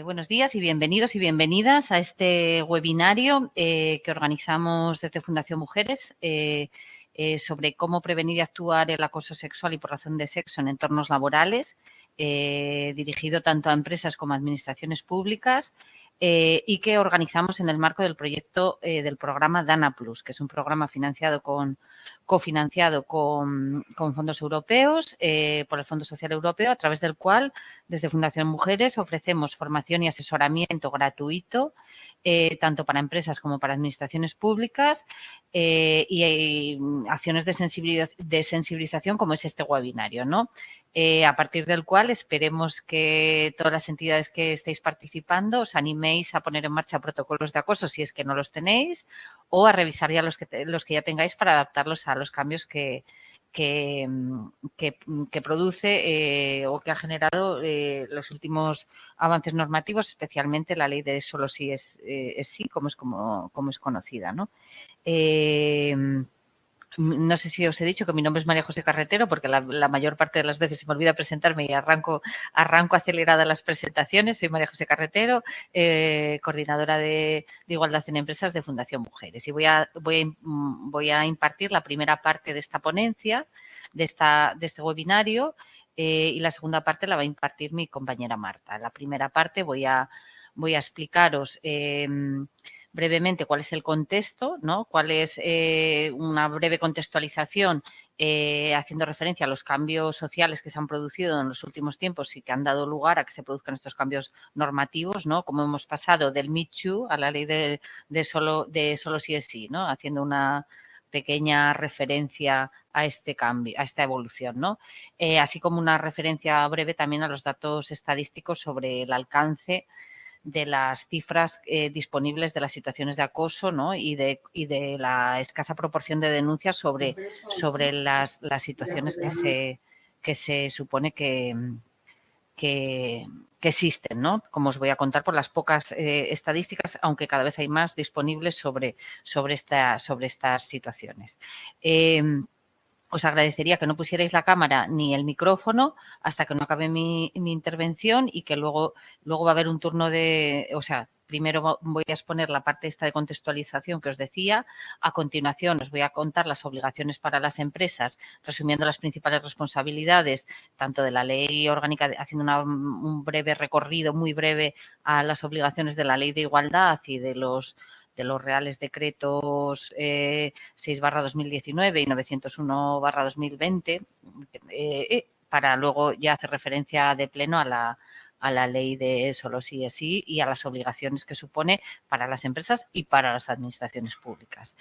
buenos días y bienvenidos y bienvenidas a este webinario que organizamos desde Fundación Mujeres sobre cómo prevenir y actuar el acoso sexual y por razón de sexo en entornos laborales, dirigido tanto a empresas como a administraciones públicas y que organizamos en el marco del proyecto del programa Dana Plus, que es un programa cofinanciado con fondos europeos por el Fondo Social Europeo, a través del cual desde Fundación Mujeres ofrecemos formación y asesoramiento gratuito tanto para empresas como para administraciones públicas y acciones de sensibilización como es este webinario, ¿no? A partir del cual esperemos que todas las entidades que estéis participando os animéis a poner en marcha protocolos de acoso si es que no los tenéis o a revisar ya los que ya tengáis para adaptarlos a los cambios que produce o que ha generado los últimos avances normativos, especialmente la ley de solo sí es sí, como es conocida, ¿no? No sé si os he dicho que mi nombre es María José Carretero, porque la mayor parte de las veces se me olvida presentarme y arranco acelerada las presentaciones. Soy María José Carretero, coordinadora de Igualdad en Empresas de Fundación Mujeres. Y voy a impartir la primera parte de esta ponencia, de este webinario, y la segunda parte la va a impartir mi compañera Marta. En la primera parte voy a explicaros brevemente cuál es el contexto, ¿no? Cuál es una breve contextualización haciendo referencia a los cambios sociales que se han producido en los últimos tiempos y que han dado lugar a que se produzcan estos cambios normativos, ¿no? Como hemos pasado del Me Too a la ley de solo sí es sí, ¿no? Haciendo una pequeña referencia a este cambio, a esta evolución, ¿no? Así como una referencia breve también a los datos estadísticos sobre el alcance de las cifras disponibles de las situaciones de acoso, ¿no? y de la escasa proporción de denuncias sobre las situaciones que se supone que existen, ¿no? Como os voy a contar por las pocas estadísticas, aunque cada vez hay más disponibles sobre estas situaciones. Os agradecería que no pusierais la cámara ni el micrófono hasta que no acabe mi intervención y que luego va a haber un turno primero voy a exponer la parte esta de contextualización que os decía. A continuación os voy a contar las obligaciones para las empresas, resumiendo las principales responsabilidades, tanto de la ley orgánica, haciendo un breve recorrido, muy breve, a las obligaciones de la ley de igualdad y de los reales decretos 6/2019 y 901/2020, para luego ya hacer referencia de pleno a la ley de solo sí es sí y a las obligaciones que supone para las empresas y para las administraciones públicas.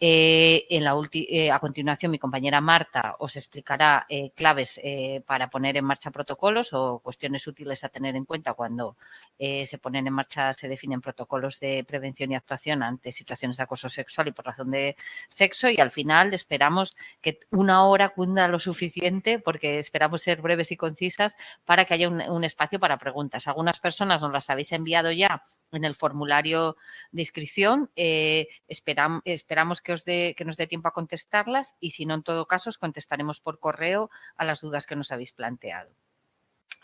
A continuación, mi compañera Marta os explicará claves para poner en marcha protocolos o cuestiones útiles a tener en cuenta cuando se ponen en marcha, se definen protocolos de prevención y actuación ante situaciones de acoso sexual y por razón de sexo. Y al final esperamos que una hora cunda lo suficiente, porque esperamos ser breves y concisas para que haya un espacio para preguntas. Algunas personas nos las habéis enviado ya en el formulario de inscripción. Esperamos que nos dé tiempo a contestarlas y, si no, en todo caso, os contestaremos por correo a las dudas que nos habéis planteado.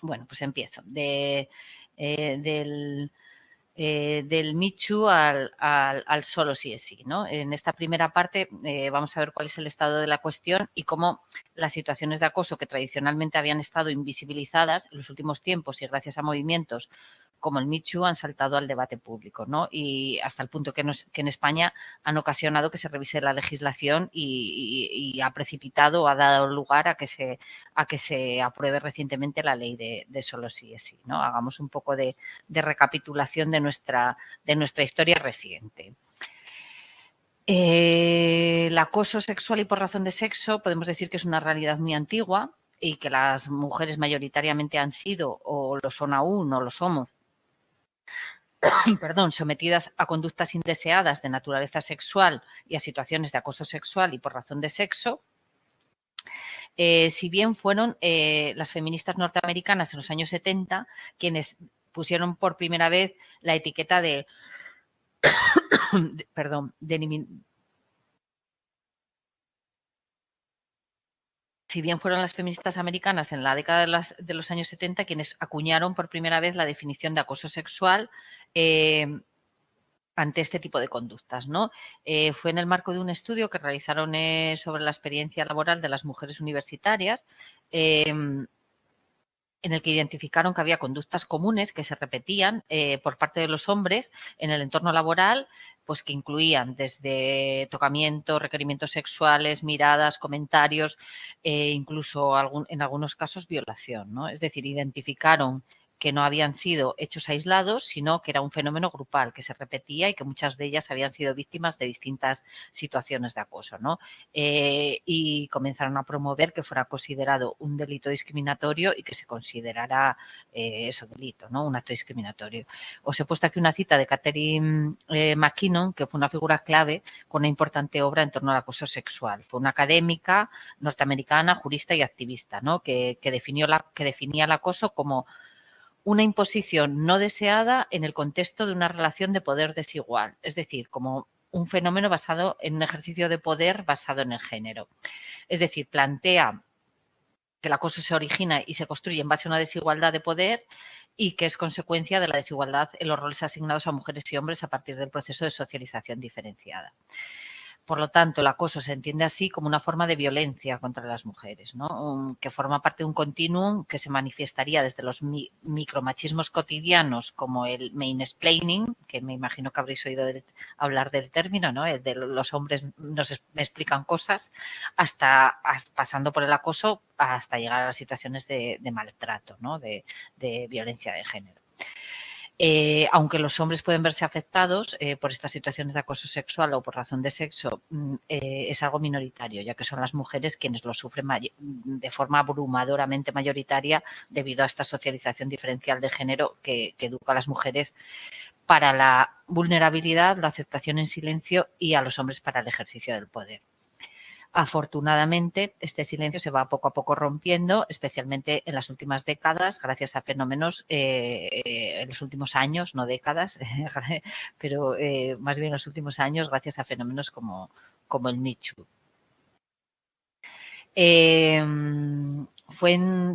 Bueno, pues empiezo. Del Me Too al solo sí es sí, ¿no? En esta primera parte vamos a ver cuál es el estado de la cuestión y cómo las situaciones de acoso que tradicionalmente habían estado invisibilizadas en los últimos tiempos y gracias a movimientos como el Me Too han saltado al debate público, ¿no? Y hasta el punto que en España han ocasionado que se revise la legislación y ha precipitado o ha dado lugar a que se apruebe recientemente la ley de solo sí es sí, ¿no? Hagamos un poco de recapitulación de nuestra historia reciente. El acoso sexual y por razón de sexo podemos decir que es una realidad muy antigua y que las mujeres mayoritariamente han sido o lo son aún o lo somos sometidas a conductas indeseadas de naturaleza sexual y a situaciones de acoso sexual y por razón de sexo. Si bien fueron las feministas norteamericanas en los años 70 quienes pusieron por primera vez la etiqueta de si bien fueron las feministas americanas en la década de los años 70 quienes acuñaron por primera vez la definición de acoso sexual ante este tipo de conductas, ¿no? Fue en el marco de un estudio que realizaron sobre la experiencia laboral de las mujeres universitarias, en el que identificaron que había conductas comunes que se repetían por parte de los hombres en el entorno laboral, pues que incluían desde tocamiento, requerimientos sexuales, miradas, comentarios, incluso en algunos casos violación, ¿no? Es decir, identificaron que no habían sido hechos aislados, sino que era un fenómeno grupal que se repetía y que muchas de ellas habían sido víctimas de distintas situaciones de acoso, ¿no? Y comenzaron a promover que fuera considerado un delito discriminatorio y que se considerara eso, delito, ¿no? Un acto discriminatorio. Os he puesto aquí una cita de Catherine McKinnon, que fue una figura clave con una importante obra en torno al acoso sexual. Fue una académica norteamericana, jurista y activista, ¿no? que definía el acoso como una imposición no deseada en el contexto de una relación de poder desigual, es decir, como un fenómeno basado en un ejercicio de poder basado en el género. Es decir, plantea que el acoso se origina y se construye en base a una desigualdad de poder y que es consecuencia de la desigualdad en los roles asignados a mujeres y hombres a partir del proceso de socialización diferenciada. Por lo tanto, el acoso se entiende así como una forma de violencia contra las mujeres, ¿no? Que forma parte de un continuum que se manifestaría desde los micromachismos cotidianos como el mansplaining, que me imagino que habréis oído hablar del término, ¿no? El de los hombres me explican cosas, hasta pasando por el acoso hasta llegar a las situaciones de maltrato, ¿no? De violencia de género. Aunque los hombres pueden verse afectados por estas situaciones de acoso sexual o por razón de sexo, es algo minoritario, ya que son las mujeres quienes lo sufren de forma abrumadoramente mayoritaria debido a esta socialización diferencial de género que educa a las mujeres para la vulnerabilidad, la aceptación en silencio y a los hombres para el ejercicio del poder. Afortunadamente, este silencio se va poco a poco rompiendo, especialmente en las últimas décadas, gracias a fenómenos, en los últimos años, no décadas, pero más bien en los últimos años, gracias a fenómenos como el Me Too.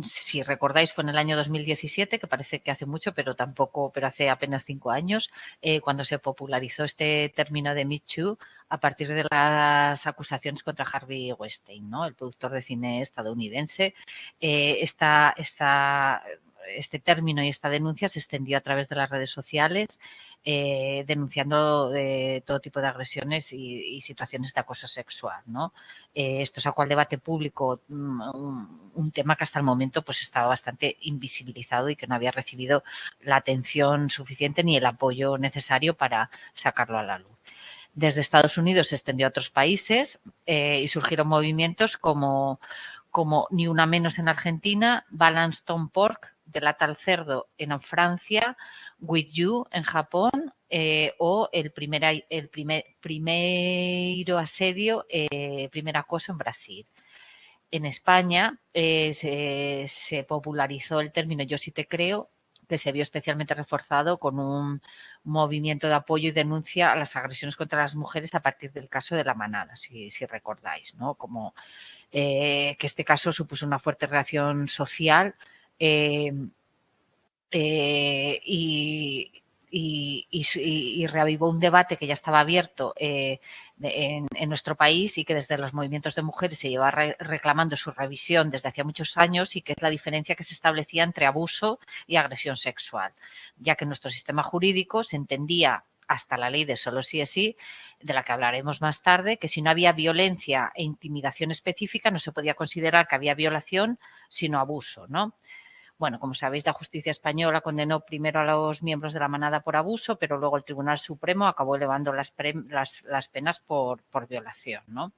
Si recordáis, fue en el año 2017, que parece que hace mucho, pero hace apenas 5 años, cuando se popularizó este término de Me Too a partir de las acusaciones contra Harvey Weinstein, ¿no? El productor de cine estadounidense. Este término y esta denuncia se extendió a través de las redes sociales, denunciando todo tipo de agresiones y situaciones de acoso sexual, ¿no? Esto sacó al debate público un tema que hasta el momento pues estaba bastante invisibilizado y que no había recibido la atención suficiente ni el apoyo necesario para sacarlo a la luz. Desde Estados Unidos se extendió a otros países y surgieron movimientos como Ni Una Menos en Argentina, Balance Tom Pork, Delata al Cerdo en Francia, With You en Japón, o el primer asedio, primer acoso en Brasil. En España se popularizó el término Yo sí te creo, que se vio especialmente reforzado con un movimiento de apoyo y denuncia a las agresiones contra las mujeres a partir del caso de La Manada, si recordáis, ¿no? Como que este caso supuso una fuerte reacción social y reavivó un debate que ya estaba abierto en nuestro país y que desde los movimientos de mujeres se lleva reclamando su revisión desde hacía muchos años, y que es la diferencia que se establecía entre abuso y agresión sexual, ya que en nuestro sistema jurídico se entendía hasta la ley de solo sí es sí, de la que hablaremos más tarde, que si no había violencia e intimidación específica no se podía considerar que había violación, sino abuso, ¿no? Bueno, como sabéis, la justicia española condenó primero a los miembros de La Manada por abuso, pero luego el Tribunal Supremo acabó elevando las penas por violación, ¿no?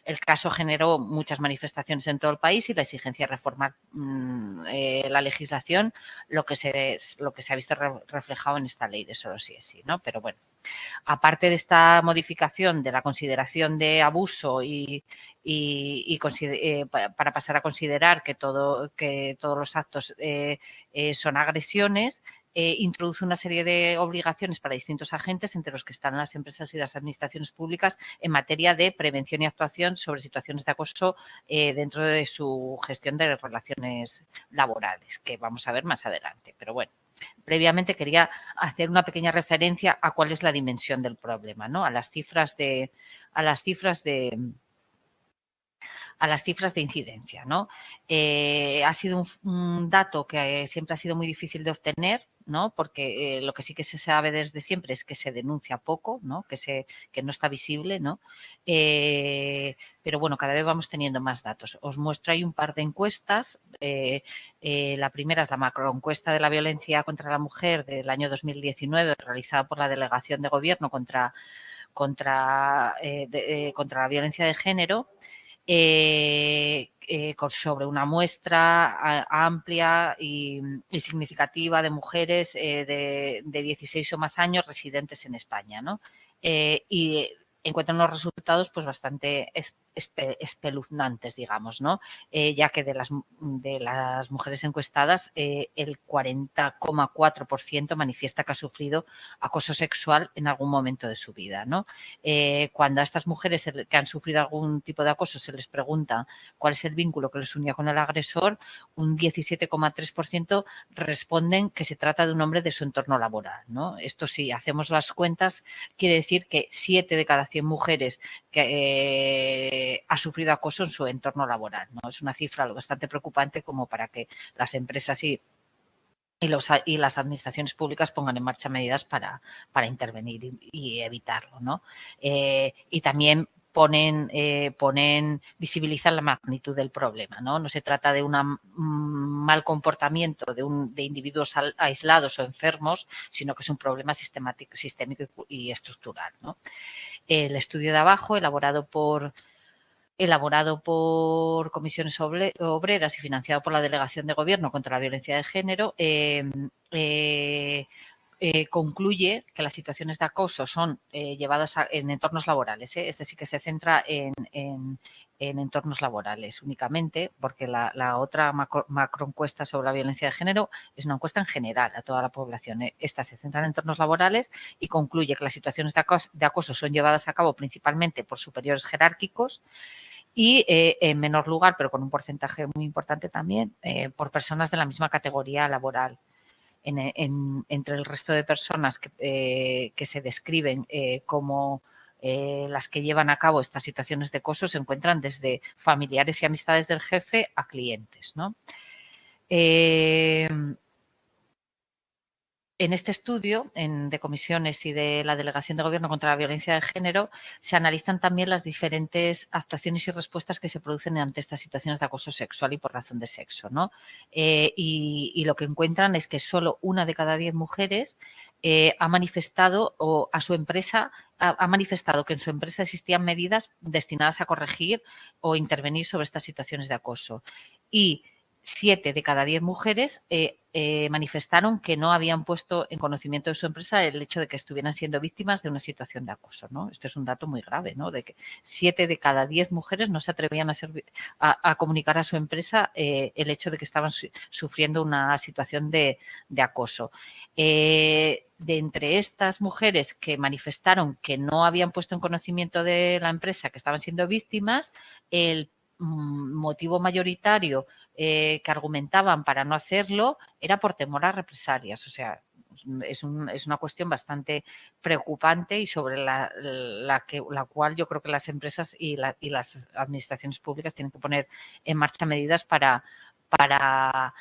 El caso generó muchas manifestaciones en todo el país y la exigencia de reformar la legislación, lo que se ha visto reflejado en esta ley de solo sí es sí, ¿no? Pero bueno, aparte de esta modificación de la consideración de abuso para pasar a considerar que todos los actos son agresiones, introduce una serie de obligaciones para distintos agentes, entre los que están las empresas y las administraciones públicas, en materia de prevención y actuación sobre situaciones de acoso dentro de su gestión de relaciones laborales, que vamos a ver más adelante. Pero bueno, previamente quería hacer una pequeña referencia a cuál es la dimensión del problema, ¿no? A las cifras de incidencia, ¿no? Ha sido un dato que siempre ha sido muy difícil de obtener, ¿no? Porque lo que sí que se sabe desde siempre es que se denuncia poco, ¿no? Que no está visible, ¿no? Pero bueno, cada vez vamos teniendo más datos. Os muestro ahí un par de encuestas. La primera es la macroencuesta de la violencia contra la mujer del año 2019, realizada por la Delegación de Gobierno contra la violencia de género. Sobre una muestra amplia y significativa de mujeres de 16 o más años residentes en España, ¿no? Y encuentran unos resultados pues bastante espeluznantes, digamos, ¿no? Ya que de las mujeres encuestadas, el 40,4% manifiesta que ha sufrido acoso sexual en algún momento de su vida, ¿no? Cuando a estas mujeres que han sufrido algún tipo de acoso se les pregunta cuál es el vínculo que les unía con el agresor, un 17,3% responden que se trata de un hombre de su entorno laboral, ¿no? Esto, si hacemos las cuentas, quiere decir que 7 de cada 100 mujeres que ha sufrido acoso en su entorno laboral, ¿no? Es una cifra bastante preocupante como para que las empresas y las administraciones públicas pongan en marcha medidas para intervenir y evitarlo, ¿no? Y también visibilizan la magnitud del problema, ¿no? No se trata de un mal comportamiento de individuos aislados o enfermos, sino que es un problema sistémico y estructural, ¿no? El estudio de abajo, elaborado por comisiones obreras y financiado por la Delegación de Gobierno contra la Violencia de Género, concluye que las situaciones de acoso son llevadas en entornos laborales. Este sí que se centra en entornos laborales únicamente, porque la otra macroencuesta sobre la violencia de género es una encuesta en general a toda la población. Esta se centra en entornos laborales y concluye que las situaciones de acoso son llevadas a cabo principalmente por superiores jerárquicos y en menor lugar, pero con un porcentaje muy importante también, por personas de la misma categoría laboral. Entre el resto de personas que se describen como las que llevan a cabo estas situaciones de acoso se encuentran desde familiares y amistades del jefe a clientes, ¿no? En este estudio de comisiones y de la Delegación de Gobierno contra la Violencia de Género se analizan también las diferentes actuaciones y respuestas que se producen ante estas situaciones de acoso sexual y por razón de sexo, ¿no? Y lo que encuentran es que solo 1 de cada 10 mujeres ha manifestado que en su empresa existían medidas destinadas a corregir o intervenir sobre estas situaciones de acoso. Y 7 de cada 10 mujeres manifestaron que no habían puesto en conocimiento de su empresa el hecho de que estuvieran siendo víctimas de una situación de acoso, ¿no? Este es un dato muy grave, ¿no? De que 7 de cada 10 mujeres no se atrevían a comunicar a su empresa el hecho de que estaban sufriendo una situación de acoso. De entre estas mujeres que manifestaron que no habían puesto en conocimiento de la empresa que estaban siendo víctimas, el motivo mayoritario que argumentaban para no hacerlo era por temor a represalias. O sea, es una cuestión bastante preocupante y sobre la cual yo creo que las empresas y las administraciones públicas tienen que poner en marcha medidas para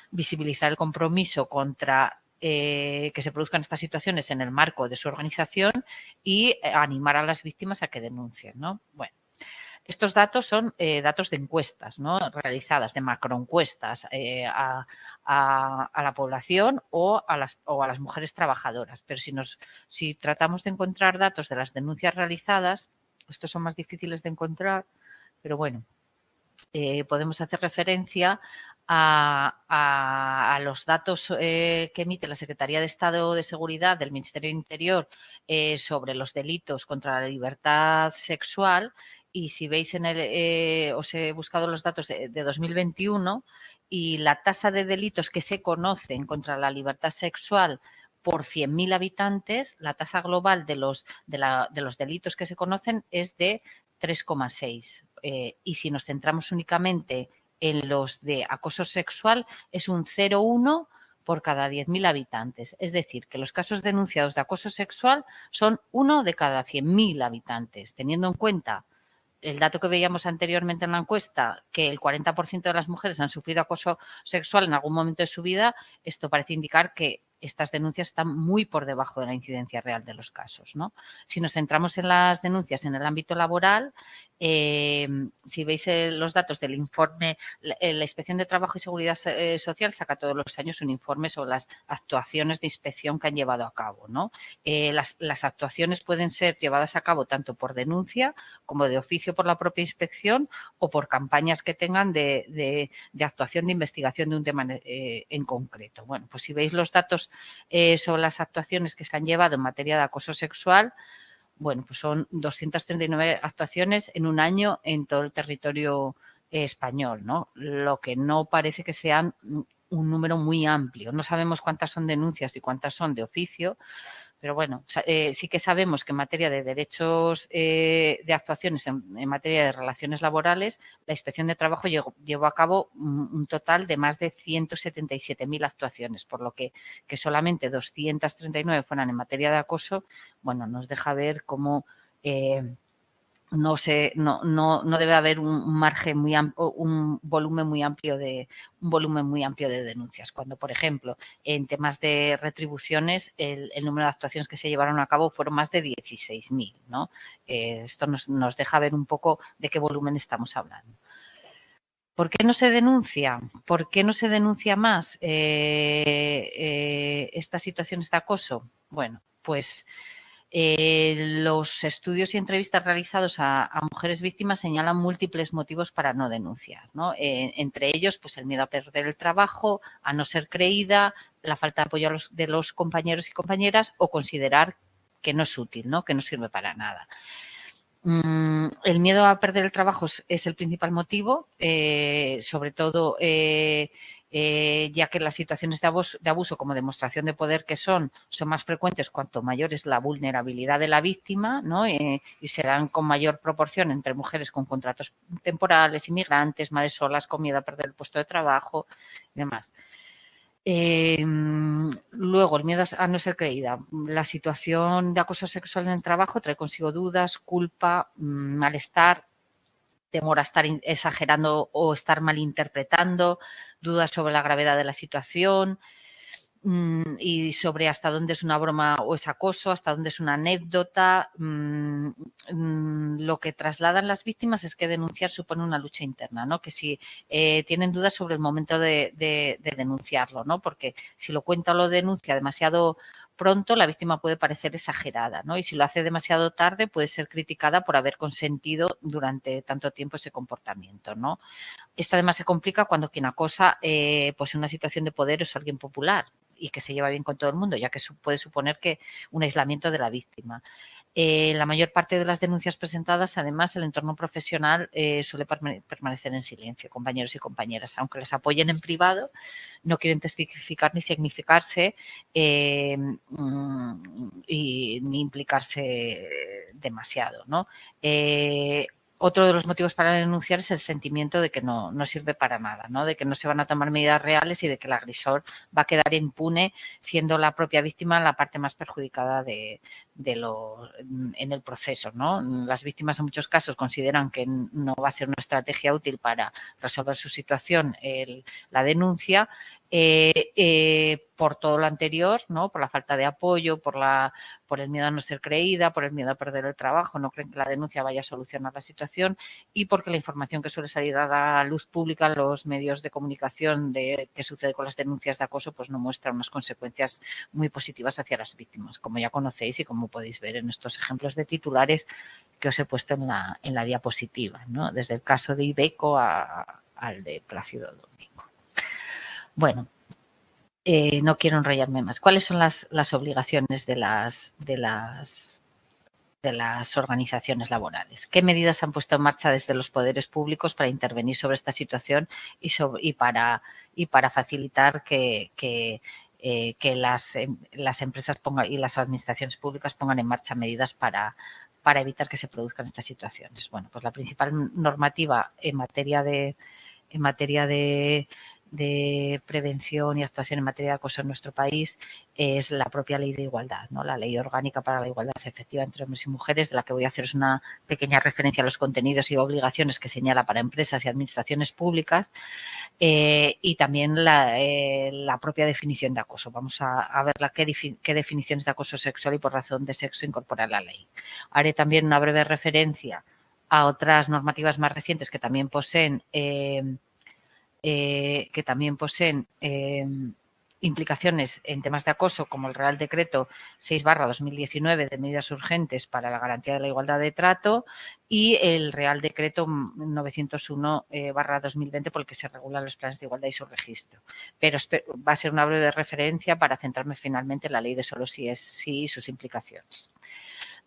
visibilizar el compromiso contra que se produzcan estas situaciones en el marco de su organización y animar a las víctimas a que denuncien, ¿no? Bueno. Estos datos son datos de encuestas, ¿no? Realizadas, de macroencuestas a la población o a las mujeres trabajadoras. Pero si tratamos de encontrar datos de las denuncias realizadas, estos son más difíciles de encontrar, pero bueno, podemos hacer referencia a los datos que emite la Secretaría de Estado de Seguridad del Ministerio de Interior sobre los delitos contra la libertad sexual. Y si veis os he buscado los datos de 2021 y la tasa de delitos que se conocen contra la libertad sexual por 100.000 habitantes, la tasa global de los delitos que se conocen es de 3,6. Y si nos centramos únicamente en los de acoso sexual, es un 0,1 por cada 10.000 habitantes. Es decir, que los casos denunciados de acoso sexual son 1 de cada 100.000 habitantes, teniendo en cuenta el dato que veíamos anteriormente en la encuesta, que el 40% de las mujeres han sufrido acoso sexual en algún momento de su vida. Esto parece indicar que estas denuncias están muy por debajo de la incidencia real de los casos, ¿no? Si nos centramos en las denuncias en el ámbito laboral, si veis los datos del informe, la Inspección de Trabajo y Seguridad Social saca todos los años un informe sobre las actuaciones de inspección que han llevado a cabo, ¿no? Las actuaciones pueden ser llevadas a cabo tanto por denuncia como de oficio por la propia inspección o por campañas que tengan de actuación de investigación de un tema en concreto. Bueno, pues si veis los datos sobre las actuaciones que se han llevado en materia de acoso sexual, bueno, pues son 239 actuaciones en un año en todo el territorio español, ¿no? Lo que no parece que sean un número muy amplio. No sabemos cuántas son denuncias y cuántas son de oficio, pero bueno, sí que sabemos que en materia de derechos de actuaciones en materia de relaciones laborales, la Inspección de Trabajo llevó a cabo un total de más de 177.000 actuaciones, por lo que solamente 239 fueran en materia de acoso. Bueno, nos deja ver cómo no debe haber un margen muy amplio, un volumen muy amplio de denuncias. Cuando, por ejemplo, en temas de retribuciones, el número de actuaciones que se llevaron a cabo fueron más de 16.000, ¿no? Esto nos deja ver un poco de qué volumen estamos hablando. ¿Por qué no se denuncia? ¿Por qué no se denuncia más estas situaciones de acoso? Bueno, pues los estudios y entrevistas realizados a mujeres víctimas señalan múltiples motivos para no denunciar, ¿no? Entre ellos, pues el miedo a perder el trabajo, a no ser creída, la falta de apoyo de los compañeros y compañeras o considerar que no es útil, ¿no? Que no sirve para nada. El miedo a perder el trabajo es el principal motivo, sobre todo ya que las situaciones de abuso como demostración de poder que son más frecuentes cuanto mayor es la vulnerabilidad de la víctima, ¿no? Y se dan con mayor proporción entre mujeres con contratos temporales, inmigrantes, madres solas con miedo a perder el puesto de trabajo y demás. Luego, el miedo a no ser creída. La situación de acoso sexual en el trabajo trae consigo dudas, culpa, malestar, temor a estar exagerando o estar malinterpretando, dudas sobre la gravedad de la situación y sobre hasta dónde es una broma o es acoso, hasta dónde es una anécdota. Lo que trasladan las víctimas es que denunciar supone una lucha interna, ¿no? Que si tienen dudas sobre el momento de denunciarlo, ¿no? Porque si lo cuenta o lo denuncia demasiado pronto, la víctima puede parecer exagerada, ¿no? Y si lo hace demasiado tarde, puede ser criticada por haber consentido durante tanto tiempo ese comportamiento, ¿no? Esto además se complica cuando quien acosa pues en una situación de poder es alguien popular y que se lleva bien con todo el mundo, ya que puede suponer que un aislamiento de la víctima. La mayor parte de las denuncias presentadas, además, el entorno profesional suele permanecer en silencio, compañeros y compañeras. Aunque les apoyen en privado, no quieren testificar ni significarse ni implicarse demasiado, ¿no? Otro de los motivos para denunciar es el sentimiento de que no sirve para nada, ¿no? De que no se van a tomar medidas reales y de que el agresor va a quedar impune, siendo la propia víctima la parte más perjudicada en el proceso, ¿no? Las víctimas en muchos casos consideran que no va a ser una estrategia útil para resolver su situación la denuncia. Por todo lo anterior, ¿no? Por la falta de apoyo, por el miedo a no ser creída, por el miedo a perder el trabajo, no creen que la denuncia vaya a solucionar la situación y porque la información que suele salir a la luz pública en los medios de comunicación de qué sucede con las denuncias de acoso, pues no muestra unas consecuencias muy positivas hacia las víctimas, como ya conocéis y como podéis ver en estos ejemplos de titulares que os he puesto en la diapositiva, ¿no? Desde el caso de Ibeco al de Plácido Domingo. Bueno, no quiero enrollarme más. ¿Cuáles son las obligaciones de las organizaciones laborales? ¿Qué medidas han puesto en marcha desde los poderes públicos para intervenir sobre esta situación y para facilitar que que las empresas pongan y las administraciones públicas pongan en marcha medidas para evitar que se produzcan estas situaciones. Bueno, pues la principal normativa en materia de prevención y actuación en materia de acoso en nuestro país es la propia Ley de Igualdad, ¿no? La Ley Orgánica para la Igualdad Efectiva entre Hombres y Mujeres, de la que voy a haceros una pequeña referencia a los contenidos y obligaciones que señala para empresas y administraciones públicas, y también la propia definición de acoso. Vamos a ver qué definiciones de acoso sexual y por razón de sexo incorpora la ley. Haré también una breve referencia a otras normativas más recientes que también poseen implicaciones en temas de acoso, como el Real Decreto 6/2019 de medidas urgentes para la garantía de la igualdad de trato y el Real Decreto 901/2020 por el que se regulan los planes de igualdad y su registro. Pero va a ser una breve referencia para centrarme finalmente en la ley de solo sí es sí y sus implicaciones.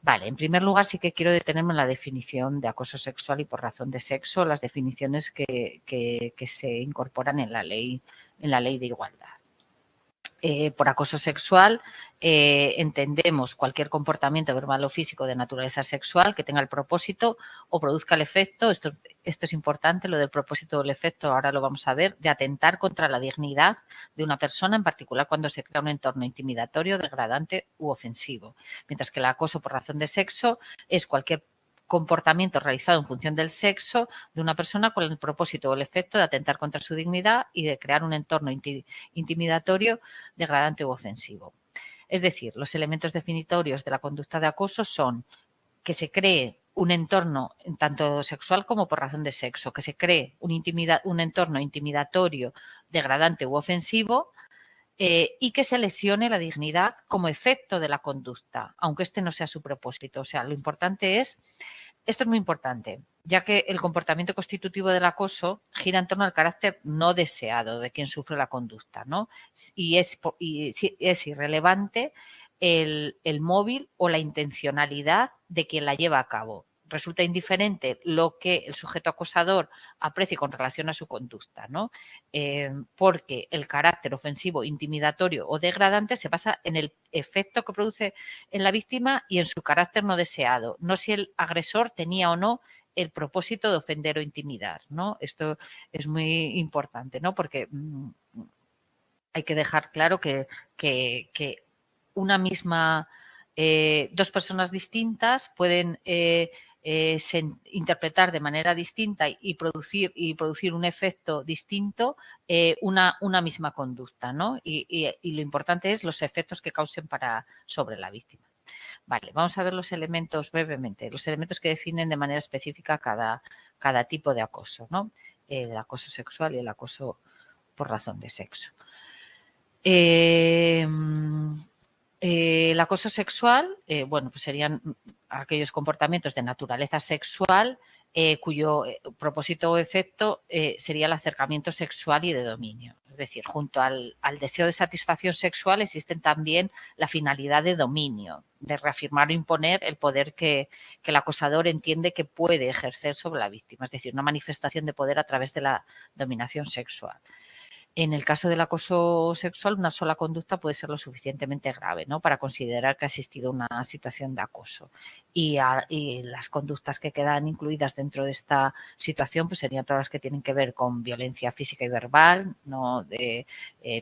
Vale, en primer lugar sí que quiero detenerme en la definición de acoso sexual y por razón de sexo, las definiciones que se incorporan en la ley de igualdad. Por acoso sexual entendemos cualquier comportamiento verbal o físico de naturaleza sexual que tenga el propósito o produzca el efecto, esto es importante, lo del propósito o el efecto, ahora lo vamos a ver, de atentar contra la dignidad de una persona, en particular cuando se crea un entorno intimidatorio, degradante u ofensivo. Mientras que el acoso por razón de sexo es cualquier comportamiento realizado en función del sexo de una persona con el propósito o el efecto de atentar contra su dignidad y de crear un entorno intimidatorio, degradante u ofensivo. Es decir, los elementos definitorios de la conducta de acoso son que se cree un entorno tanto sexual como por razón de sexo, que se cree un entorno intimidatorio, degradante u ofensivo, y que se lesione la dignidad como efecto de la conducta, aunque este no sea su propósito. O sea, lo importante es, esto es muy importante, ya que el comportamiento constitutivo del acoso gira en torno al carácter no deseado de quien sufre la conducta, ¿no? Y es irrelevante el móvil o la intencionalidad de quien la lleva a cabo. Resulta indiferente lo que el sujeto acosador aprecie con relación a su conducta, ¿no? Porque el carácter ofensivo, intimidatorio o degradante se basa en el efecto que produce en la víctima y en su carácter no deseado, no si el agresor tenía o no el propósito de ofender o intimidar, ¿no? Esto es muy importante, ¿no? Porque hay que dejar claro que una misma, dos personas distintas pueden interpretar de manera distinta y producir un efecto distinto una misma conducta, ¿no? Y lo importante es los efectos que causen sobre la víctima. Vale, vamos a ver los elementos brevemente, los elementos que definen de manera específica cada tipo de acoso, ¿no? El acoso sexual y el acoso por razón de sexo. El acoso sexual, bueno, pues serían aquellos comportamientos de naturaleza sexual cuyo propósito o efecto sería el acercamiento sexual y de dominio. Es decir, junto al deseo de satisfacción sexual existen también la finalidad de dominio, de reafirmar o imponer el poder que el acosador entiende que puede ejercer sobre la víctima, es decir, una manifestación de poder a través de la dominación sexual. En el caso del acoso sexual, una sola conducta puede ser lo suficientemente grave, ¿no?, para considerar que ha existido una situación de acoso. Y las conductas que quedan incluidas dentro de esta situación pues serían todas las que tienen que ver con violencia física y verbal, ¿no?, de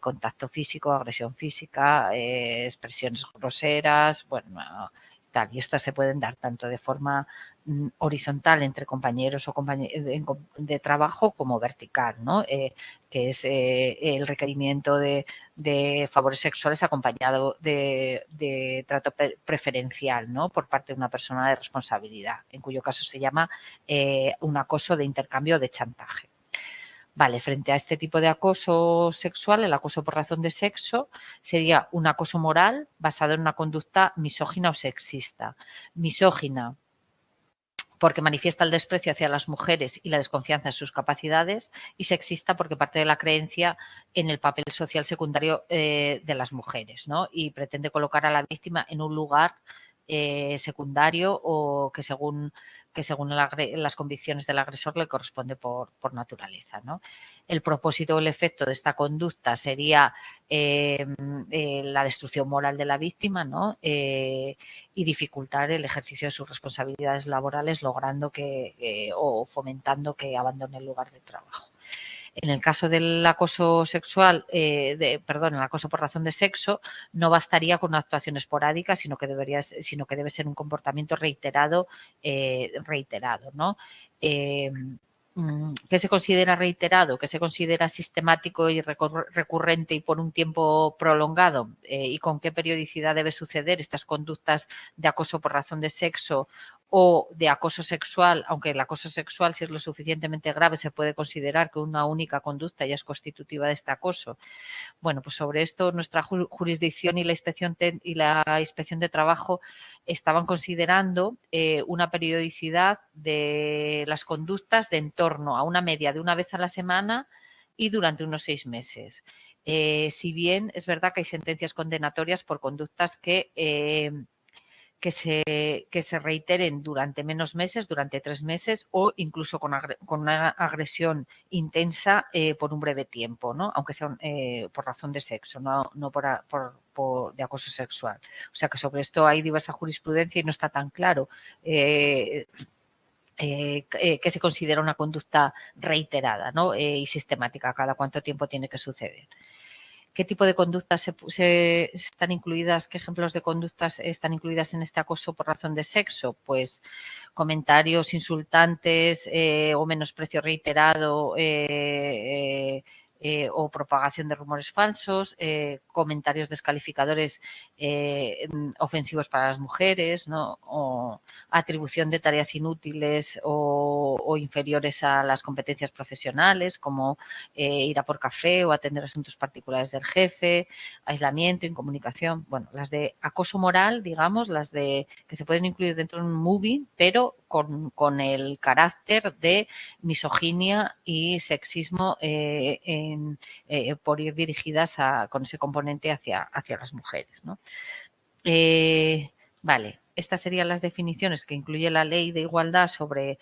contacto físico, agresión física, expresiones groseras, bueno, tal. Y estas se pueden dar tanto de forma horizontal entre compañeros o de trabajo como vertical, ¿no? Que es el requerimiento de favores sexuales acompañado de trato preferencial, ¿no?, por parte de una persona de responsabilidad, en cuyo caso se llama un acoso de intercambio o de chantaje. Vale, frente a este tipo de acoso sexual, el acoso por razón de sexo sería un acoso moral basado en una conducta misógina o sexista. Misógina porque manifiesta el desprecio hacia las mujeres y la desconfianza en sus capacidades, y sexista porque parte de la creencia en el papel social secundario de las mujeres, ¿no?, y pretende colocar a la víctima en un lugar secundario o que según las convicciones del agresor le corresponde por naturaleza, ¿no? El propósito o el efecto de esta conducta sería la destrucción moral de la víctima, ¿no? Y dificultar el ejercicio de sus responsabilidades laborales, logrando o fomentando que abandone el lugar de trabajo. En el caso del acoso sexual, el acoso por razón de sexo, no bastaría con una actuación esporádica, sino que debe ser un comportamiento reiterado, ¿no? ¿Qué se considera reiterado? ¿Qué se considera sistemático y recurrente y por un tiempo prolongado? ¿Y con qué periodicidad debe suceder estas conductas de acoso por razón de sexo o de acoso sexual? Aunque el acoso sexual, si es lo suficientemente grave, se puede considerar que una única conducta ya es constitutiva de este acoso. Bueno, pues sobre esto nuestra jurisdicción y la inspección de trabajo estaban considerando una periodicidad de las conductas de en torno a una media de una vez a la semana y durante unos 6 meses. Si bien es verdad que hay sentencias condenatorias por conductas que se reiteren durante menos meses, durante 3 meses o incluso con una agresión intensa por un breve tiempo, ¿no? Aunque sea por razón de sexo, no de acoso sexual. O sea que sobre esto hay diversa jurisprudencia y no está tan claro que se considera una conducta reiterada, ¿no? Y sistemática, cada cuánto tiempo tiene que suceder. ¿Qué tipo de conductas están incluidas? ¿Qué ejemplos de conductas están incluidas en este acoso por razón de sexo? Pues comentarios insultantes o menosprecio reiterado o propagación de rumores falsos, comentarios descalificadores ofensivos para las mujeres, ¿no? O atribución de tareas inútiles o inferiores a las competencias profesionales, como ir a por café o atender asuntos particulares del jefe, aislamiento, incomunicación. Bueno, las de acoso moral, digamos, las de que se pueden incluir dentro de un movie, pero con el carácter de misoginia y sexismo por ir dirigidas con ese componente hacia las mujeres, ¿no? Vale, estas serían las definiciones que incluye la Ley de Igualdad sobre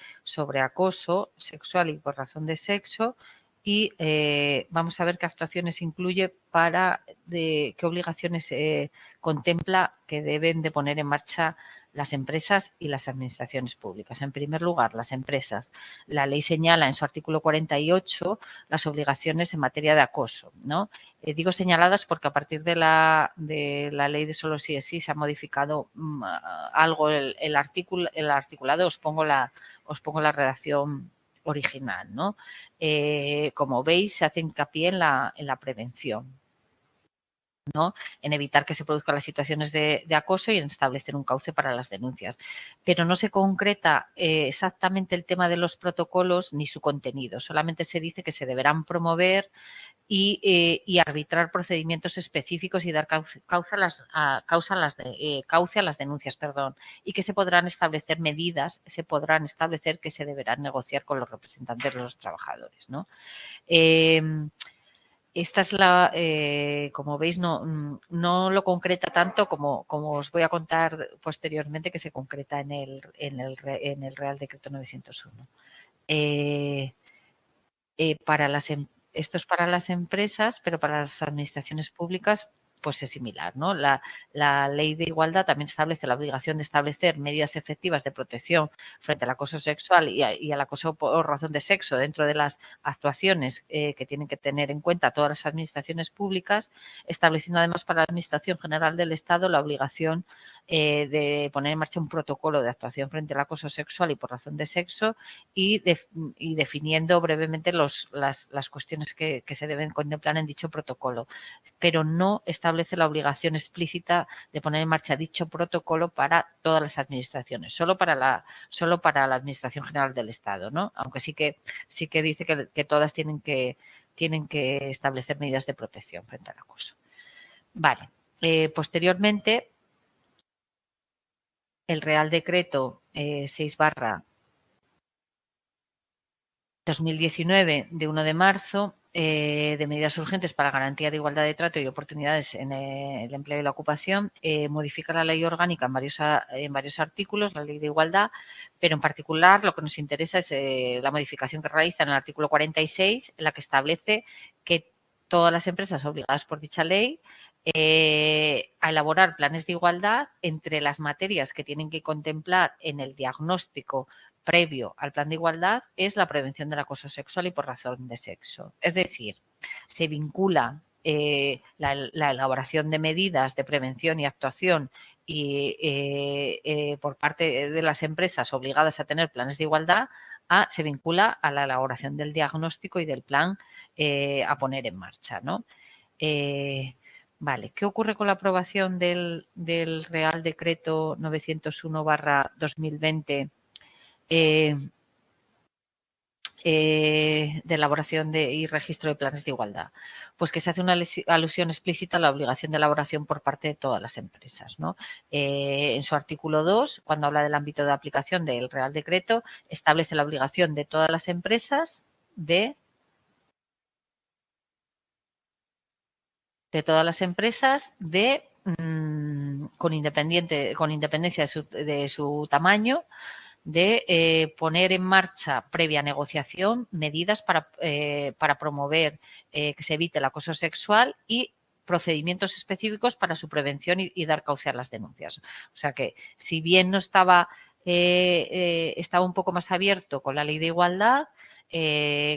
acoso sexual y por razón de sexo. Y vamos a ver qué actuaciones incluye qué obligaciones contempla que deben de poner en marcha las empresas y las administraciones públicas. En primer lugar, las empresas. La ley señala en su artículo 48 las obligaciones en materia de acoso, ¿no? Digo señaladas porque a partir de la ley de solo sí es sí se ha modificado algo el articulado. Os pongo la redacción original, ¿no? Como veis, se hace hincapié en la prevención, ¿no? En evitar que se produzcan las situaciones de acoso y en establecer un cauce para las denuncias. Pero no se concreta exactamente el tema de los protocolos ni su contenido. Solamente se dice que se deberán promover y arbitrar procedimientos específicos y dar cauce a las denuncias, y que se podrán establecer medidas, que se deberán negociar con los representantes de los trabajadores, ¿no? Esta es como veis, no lo concreta tanto como os voy a contar posteriormente, que se concreta en el Real Decreto 901. Esto es para las empresas, pero para las administraciones públicas pues es similar, ¿no? La Ley de Igualdad también establece la obligación de establecer medidas efectivas de protección frente al acoso sexual y al acoso por razón de sexo dentro de las actuaciones que tienen que tener en cuenta todas las administraciones públicas, estableciendo además para la Administración General del Estado la obligación de poner en marcha un protocolo de actuación frente al acoso sexual y por razón de sexo y definiendo brevemente las cuestiones que se deben contemplar en dicho protocolo, pero no establece la obligación explícita de poner en marcha dicho protocolo para todas las administraciones, solo para la Administración General del Estado, ¿no? Aunque sí que dice que todas tienen que establecer medidas de protección frente al acoso. Vale. Posteriormente, el Real Decreto 6/2019 de 1 de marzo de medidas urgentes para la garantía de igualdad de trato y oportunidades en el empleo y la ocupación, modifica la ley orgánica en varios artículos, la ley de igualdad, pero en particular lo que nos interesa es la modificación que realiza en el artículo 46, en la que establece que todas las empresas obligadas por dicha ley a elaborar planes de igualdad entre las materias que tienen que contemplar en el diagnóstico previo al plan de igualdad es la prevención del acoso sexual y por razón de sexo. Es decir, se vincula la elaboración de medidas de prevención y actuación y por parte de las empresas obligadas a tener planes de igualdad se vincula a la elaboración del diagnóstico y del plan a poner en marcha, ¿no? Vale, ¿qué ocurre con la aprobación del Real Decreto 901/2020 de elaboración y registro de planes de igualdad? Pues que se hace una alusión explícita a la obligación de elaboración por parte de todas las empresas, ¿no? En su artículo 2, cuando habla del ámbito de aplicación del Real Decreto, establece la obligación de todas las empresas con independencia de su tamaño, de poner en marcha, previa negociación, medidas para promover que se evite el acoso sexual y procedimientos específicos para su prevención y dar cauce a las denuncias. O sea que, si bien no estaba un poco más abierto con la Ley de Igualdad,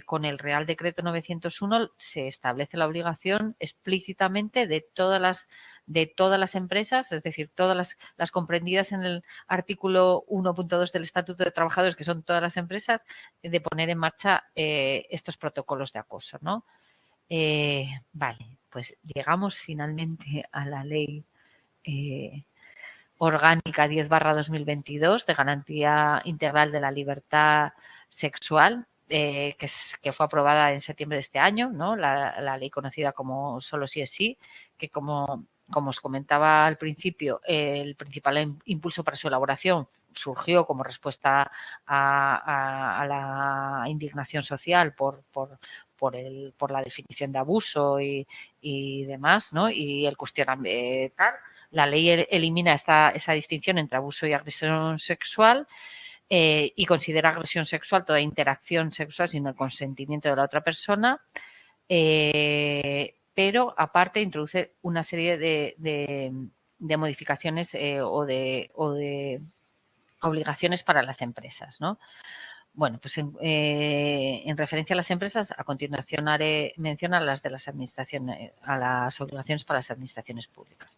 con el Real Decreto 901 se establece la obligación explícitamente de todas las empresas, es decir, todas las comprendidas en el artículo 1.2 del Estatuto de Trabajadores, que son todas las empresas, de poner en marcha estos protocolos de acoso, ¿no? Vale, pues llegamos finalmente a la ley orgánica 10/2022 de garantía integral de la libertad sexual, que fue aprobada en septiembre de este año, ¿no? La ley conocida como Solo sí es sí, que como os comentaba al principio, el principal impulso para su elaboración surgió como respuesta a la indignación social por la definición de abuso y demás, ¿no? Y el cuestionamiento. La ley elimina esa distinción entre abuso y agresión sexual y considera agresión sexual toda interacción sexual sin el consentimiento de la otra persona, pero aparte introduce una serie de modificaciones o de obligaciones para las empresas, ¿no? Bueno, pues en referencia a las empresas, a continuación haré mención a las administraciones, a las obligaciones para las administraciones públicas.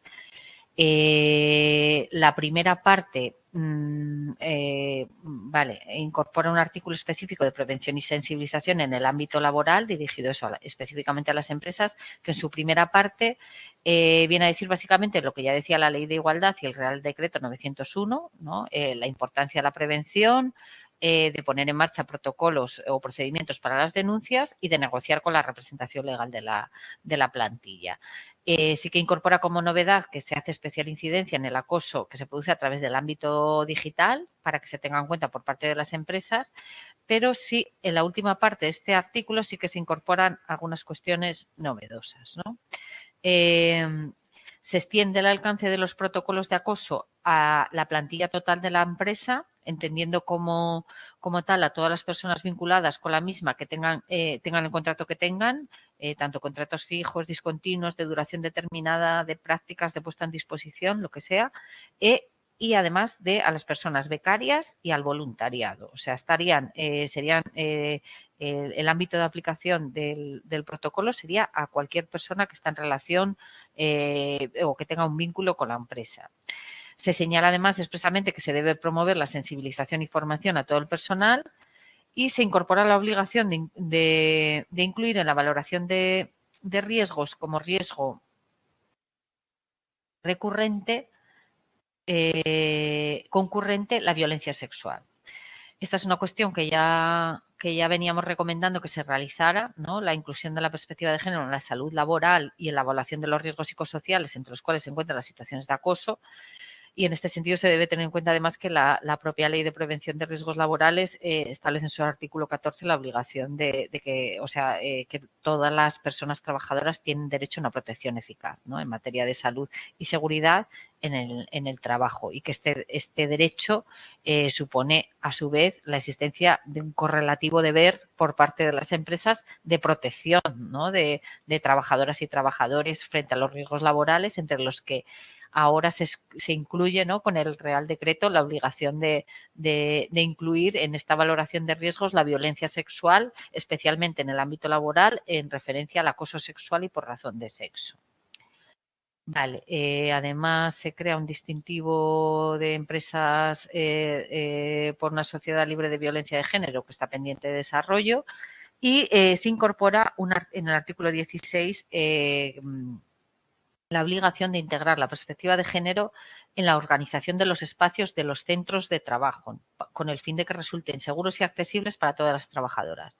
La primera parte incorpora un artículo específico de prevención y sensibilización en el ámbito laboral dirigido específicamente a las empresas, que en su primera parte viene a decir básicamente lo que ya decía la Ley de Igualdad y el Real Decreto 901, ¿no? La importancia de la prevención, de poner en marcha protocolos o procedimientos para las denuncias y de negociar con la representación legal de la plantilla. Sí que incorpora como novedad que se hace especial incidencia en el acoso que se produce a través del ámbito digital para que se tenga en cuenta por parte de las empresas, pero sí, en la última parte de este artículo sí que se incorporan algunas cuestiones novedosas, ¿no? Se extiende el alcance de los protocolos de acoso a la plantilla total de la empresa, entendiendo como tal a todas las personas vinculadas con la misma que tengan el contrato que tengan, tanto contratos fijos, discontinuos, de duración determinada, de prácticas de puesta en disposición, lo que sea, y además a las personas becarias y al voluntariado. O sea, serían el ámbito de aplicación del protocolo sería a cualquier persona que está en relación o que tenga un vínculo con la empresa. Se señala además expresamente que se debe promover la sensibilización y formación a todo el personal y se incorpora la obligación de incluir en la valoración de riesgos como riesgo recurrente concurrente la violencia sexual. Esta es una cuestión que ya veníamos recomendando que se realizara, ¿no? La inclusión de la perspectiva de género en la salud laboral y en la evaluación de los riesgos psicosociales, entre los cuales se encuentran las situaciones de acoso. Y en este sentido se debe tener en cuenta además que la propia Ley de Prevención de Riesgos Laborales establece en su artículo 14 la obligación de que, o sea, que todas las personas trabajadoras tienen derecho a una protección eficaz, ¿no?, en materia de salud y seguridad en el trabajo, y que este derecho supone a su vez la existencia de un correlativo deber por parte de las empresas de protección, ¿no?, de trabajadoras y trabajadores frente a los riesgos laborales, entre los que ahora se incluye, ¿no?, con el Real Decreto la obligación de incluir en esta valoración de riesgos la violencia sexual, especialmente en el ámbito laboral, en referencia al acoso sexual y por razón de sexo. Vale, además se crea un distintivo de empresas por una sociedad libre de violencia de género que está pendiente de desarrollo, y se incorpora en el artículo 16 la obligación de integrar la perspectiva de género en la organización de los espacios de los centros de trabajo, con el fin de que resulten seguros y accesibles para todas las trabajadoras.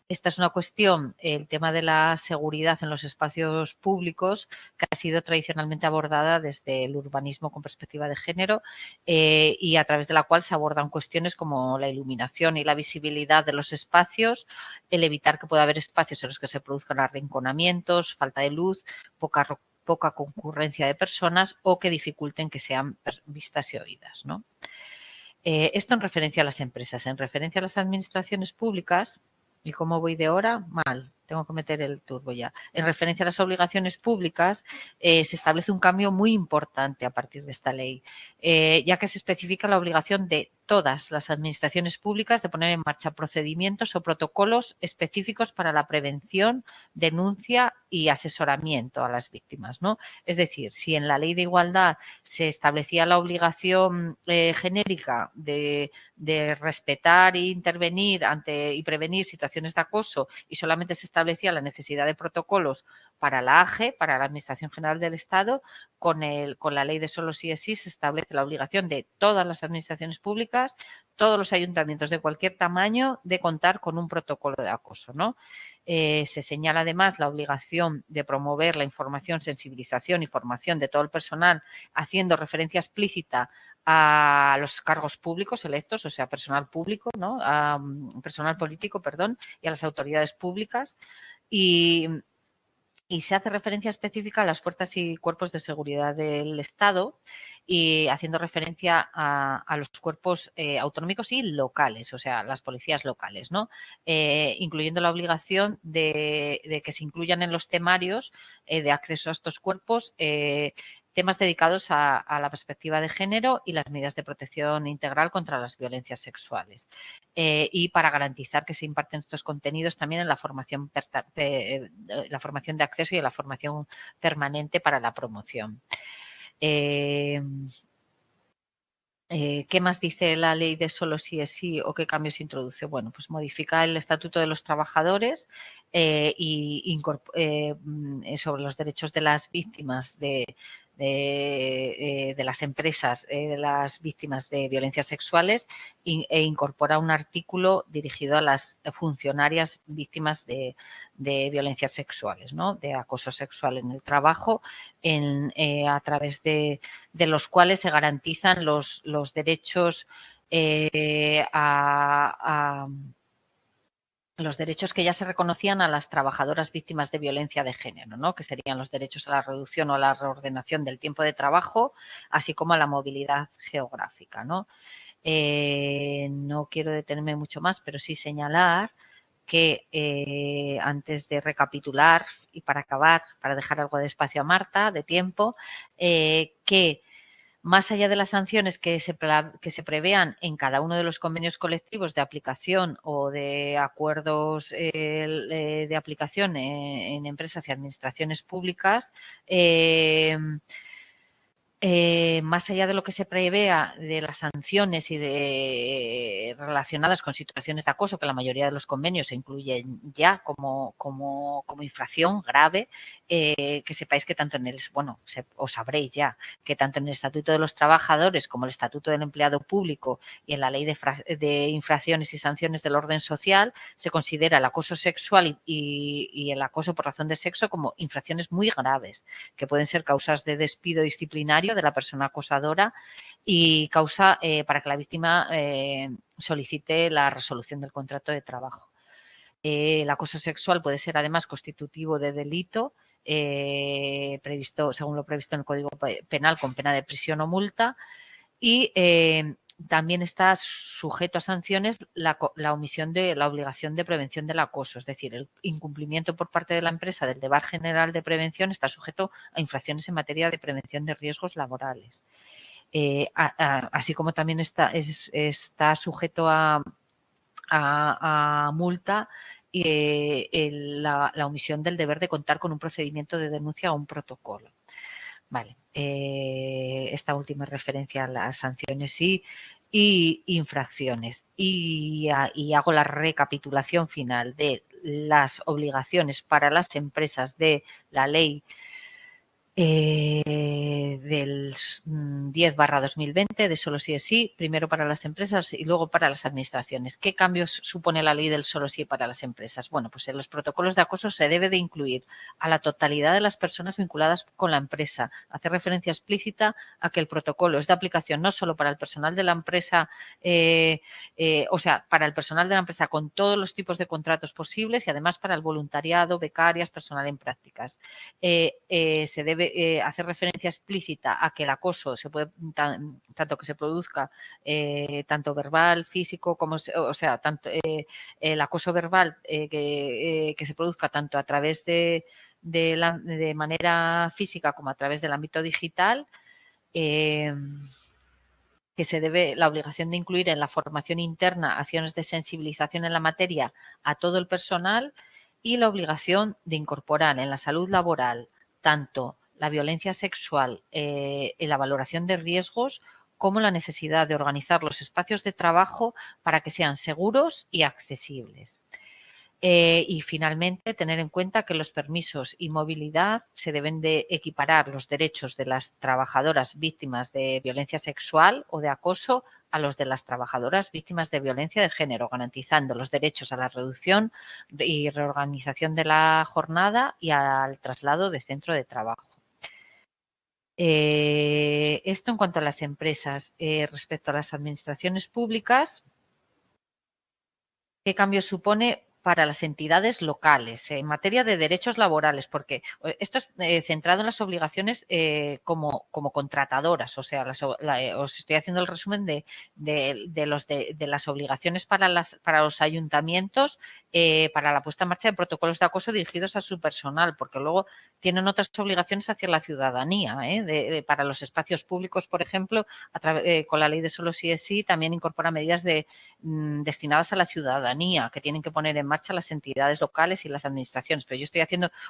Esta es una cuestión, el tema de la seguridad en los espacios públicos, que ha sido tradicionalmente abordada desde el urbanismo con perspectiva de género, y a través de la cual se abordan cuestiones como la iluminación y la visibilidad de los espacios, el evitar que pueda haber espacios en los que se produzcan arrinconamientos, falta de luz, poca concurrencia de personas o que dificulten que sean vistas y oídas, ¿no? Esto en referencia a las empresas. En referencia a las administraciones públicas, ¿y cómo voy de hora? Mal, tengo que meter el turbo ya. En referencia a las obligaciones públicas, se establece un cambio muy importante a partir de esta ley, ya que se especifica la obligación de todas las administraciones públicas de poner en marcha procedimientos o protocolos específicos para la prevención, denuncia y asesoramiento a las víctimas, ¿no? Es decir, si en la Ley de Igualdad se establecía la obligación genérica de respetar e intervenir ante y prevenir situaciones de acoso, y solamente se establecía la necesidad de protocolos para la AGE, para la Administración General del Estado, con la Ley de Solo sí es sí se establece la obligación de todas las administraciones públicas, todos los ayuntamientos de cualquier tamaño, de contar con un protocolo de acoso, ¿no? Se señala además la obligación de promover la información, sensibilización y formación de todo el personal, haciendo referencia explícita a los cargos públicos electos, o sea, personal público, ¿no?, personal político, perdón, y a las autoridades públicas. Y se hace referencia específica a las fuerzas y cuerpos de seguridad del Estado, y haciendo referencia a los cuerpos autonómicos y locales, o sea, las policías locales, ¿no? Incluyendo la obligación de que se incluyan en los temarios de acceso a estos cuerpos temas dedicados a la perspectiva de género y las medidas de protección integral contra las violencias sexuales. Y para garantizar que se imparten estos contenidos también en la formación de acceso y en la formación permanente para la promoción. ¿Qué más dice la ley de Solo sí es sí o qué cambios introduce? Bueno, pues modifica el Estatuto de los Trabajadores sobre los derechos de las víctimas de las empresas, de las víctimas de violencias sexuales, e incorpora un artículo dirigido a las funcionarias víctimas de violencias sexuales, ¿no?, de acoso sexual en el trabajo, a través de los cuales se garantizan los derechos los derechos que ya se reconocían a las trabajadoras víctimas de violencia de género, ¿no?, que serían los derechos a la reducción o a la reordenación del tiempo de trabajo, así como a la movilidad geográfica, ¿no? No quiero detenerme mucho más, pero sí señalar que antes de recapitular y para acabar, para dejar algo de espacio a Marta, de tiempo, que más allá de las sanciones que se prevean en cada uno de los convenios colectivos de aplicación o de acuerdos de aplicación en empresas y administraciones públicas, más allá de lo que se prevea de las sanciones y relacionadas con situaciones de acoso, que la mayoría de los convenios se incluyen ya como infracción grave, que sepáis que tanto os sabréis ya que tanto en el Estatuto de los Trabajadores como el Estatuto del Empleado Público y en la Ley de Infracciones y Sanciones del Orden Social se considera el acoso sexual y el acoso por razón de sexo como infracciones muy graves, que pueden ser causas de despido disciplinario contrario de la persona acosadora y causa para que la víctima solicite la resolución del contrato de trabajo. El acoso sexual puede ser además constitutivo de delito previsto según lo previsto en el Código Penal con pena de prisión o multa y también está sujeto a sanciones la omisión de la obligación de prevención del acoso, es decir, el incumplimiento por parte de la empresa del deber general de prevención está sujeto a infracciones en materia de prevención de riesgos laborales. Así como también está sujeto a multa la omisión del deber de contar con un procedimiento de denuncia o un protocolo. Vale, esta última referencia a las sanciones y infracciones. Y hago la recapitulación final de las obligaciones para las empresas de la ley del 10/2020 de solo sí es sí, primero para las empresas y luego para las administraciones. ¿Qué cambios supone la ley del solo sí para las empresas? Bueno, pues en los protocolos de acoso se debe de incluir a la totalidad de las personas vinculadas con la empresa. Hace referencia explícita a que el protocolo es de aplicación no solo para el personal de la empresa, o sea, para el personal de la empresa con todos los tipos de contratos posibles y además para el voluntariado, becarias, personal en prácticas. Se debe hacer referencia explícita a que el acoso se puede, tanto que se produzca tanto verbal, físico, como, o sea, tanto el acoso verbal que se produzca tanto a través de manera física como a través del ámbito digital, que se debe la obligación de incluir en la formación interna acciones de sensibilización en la materia a todo el personal y la obligación de incorporar en la salud laboral tanto la violencia sexual en la valoración de riesgos como la necesidad de organizar los espacios de trabajo para que sean seguros y accesibles. Y finalmente, tener en cuenta que los permisos y movilidad se deben de equiparar los derechos de las trabajadoras víctimas de violencia sexual o de acoso a los de las trabajadoras víctimas de violencia de género, garantizando los derechos a la reducción y reorganización de la jornada y al traslado de centro de trabajo. Esto en cuanto a las empresas. Respecto a las administraciones públicas, ¿qué cambio supone para las entidades locales en materia de derechos laborales? Porque esto es centrado en las obligaciones como contratadoras, o sea, os estoy haciendo el resumen de las obligaciones para los ayuntamientos para la puesta en marcha de protocolos de acoso dirigidos a su personal, porque luego tienen otras obligaciones hacia la ciudadanía, para los espacios públicos, por ejemplo, con la ley de solo sí es sí, también incorpora medidas destinadas a la ciudadanía que tienen que poner en marcha las entidades locales y las administraciones. Pero yo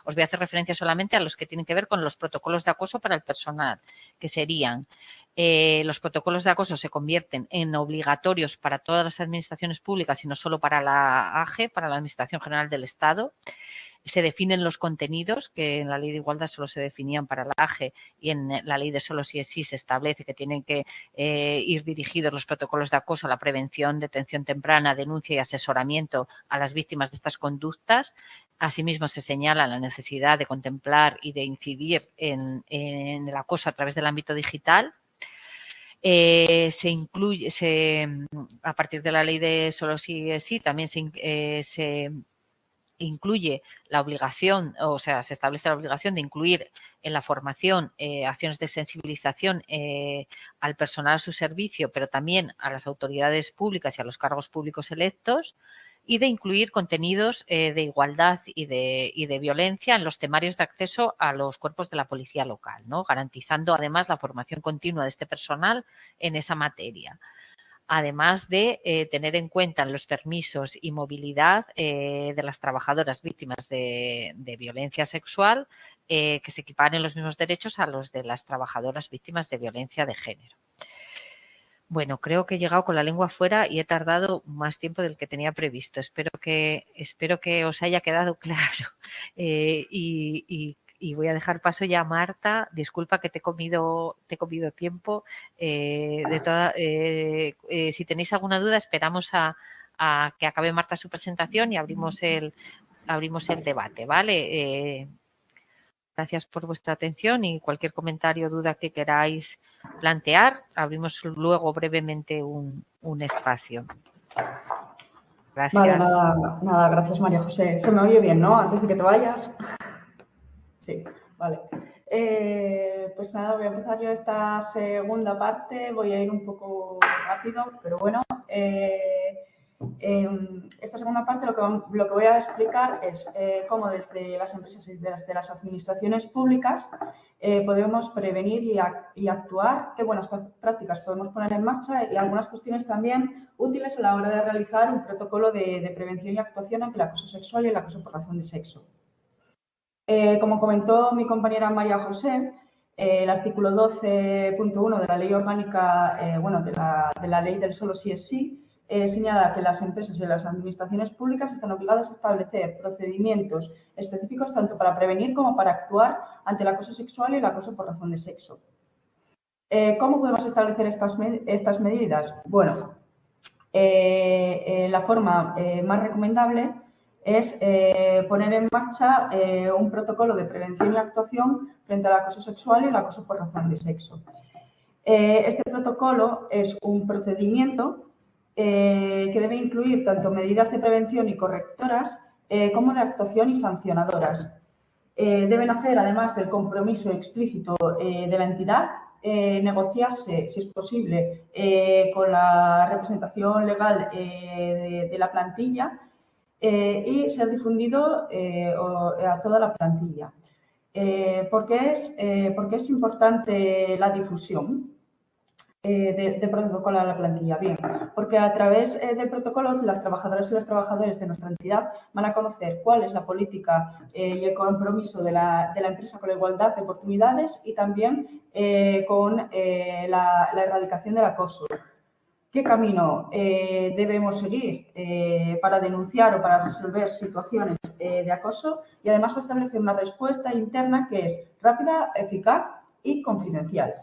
os voy a hacer referencia solamente a los que tienen que ver con los protocolos de acoso para el personal, que serían los protocolos de acoso se convierten en obligatorios para todas las administraciones públicas y no solo para la AGE, para la Administración General del Estado. Se definen los contenidos, que en la Ley de Igualdad solo se definían para la AGE y en la Ley de Solo sí es sí se establece que tienen que ir dirigidos los protocolos de acoso a la prevención, detención temprana, denuncia y asesoramiento a las víctimas de estas conductas. Asimismo, se señala la necesidad de contemplar y de incidir en el acoso a través del ámbito digital. Se incluye, a partir de la Ley de Solo sí es sí, también se incluye la obligación, o sea, se establece la obligación de incluir en la formación acciones de sensibilización al personal a su servicio, pero también a las autoridades públicas y a los cargos públicos electos, y de incluir contenidos de igualdad y de violencia en los temarios de acceso a los cuerpos de la policía local, ¿no? Garantizando además la formación continua de este personal en esa materia. Además de tener en cuenta los permisos y movilidad de las trabajadoras víctimas de violencia sexual, que se equiparen los mismos derechos a los de las trabajadoras víctimas de violencia de género. Bueno, creo que he llegado con la lengua afuera y he tardado más tiempo del que tenía previsto. Espero que os haya quedado claro. Y voy a dejar paso ya a Marta. Disculpa que te he comido tiempo. Si tenéis alguna duda, esperamos a que acabe Marta su presentación y abrimos el debate, ¿vale? Gracias por vuestra atención y cualquier comentario o duda que queráis plantear, abrimos luego brevemente un espacio. Gracias. Vale, nada, gracias María José. Se me oye bien, ¿no? Antes de que te vayas. Sí, vale. Pues nada, voy a empezar yo esta segunda parte. Voy a ir un poco rápido, pero bueno. Esta segunda parte lo que voy a explicar es cómo desde las empresas y desde las administraciones públicas podemos prevenir y actuar, qué buenas prácticas podemos poner en marcha y algunas cuestiones también útiles a la hora de realizar un protocolo de prevención y actuación ante el acoso sexual y el acoso por razón de sexo. Como comentó mi compañera María José, el artículo 12.1 de la Ley Orgánica, de la Ley del Solo Sí es Sí, señala que las empresas y las administraciones públicas están obligadas a establecer procedimientos específicos tanto para prevenir como para actuar ante el acoso sexual y el acoso por razón de sexo. ¿Cómo podemos establecer estas medidas? Bueno, la forma más recomendable es poner en marcha un protocolo de prevención y actuación frente al acoso sexual y el acoso por razón de sexo. Este protocolo es un procedimiento que debe incluir tanto medidas de prevención y correctoras como de actuación y sancionadoras. Deben hacer, además del compromiso explícito de la entidad, negociarse, si es posible, con la representación legal de la plantilla y ser difundido a toda la plantilla. ¿Por qué es importante la difusión de protocolo a la plantilla? Bien, porque a través del protocolo las trabajadoras y los trabajadores de nuestra entidad van a conocer cuál es la política y el compromiso de la empresa con la igualdad de oportunidades y también con la erradicación del acoso. ¿Qué camino debemos seguir para denunciar o para resolver situaciones de acoso? Y además va a establecer una respuesta interna que es rápida, eficaz y confidencial.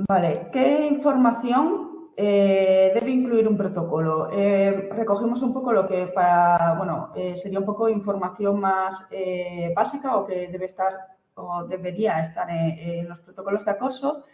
Vale, ¿qué información debe incluir un protocolo? Recogemos un poco lo que sería un poco información más básica o que debe estar o debería estar en los protocolos de acoso.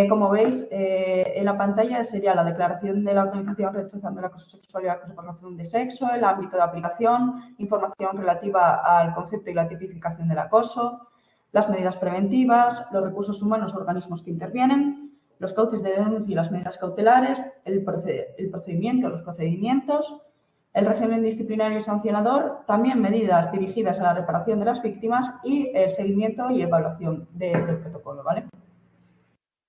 Como veis, en la pantalla sería la declaración de la organización rechazando el acoso sexual y el acoso por razón de sexo, el ámbito de aplicación, información relativa al concepto y la tipificación del acoso, las medidas preventivas, los recursos humanos o organismos que intervienen, los cauces de denuncia y las medidas cautelares, el procedimiento, los procedimientos, el régimen disciplinario y sancionador, también medidas dirigidas a la reparación de las víctimas y el seguimiento y evaluación del protocolo, ¿vale?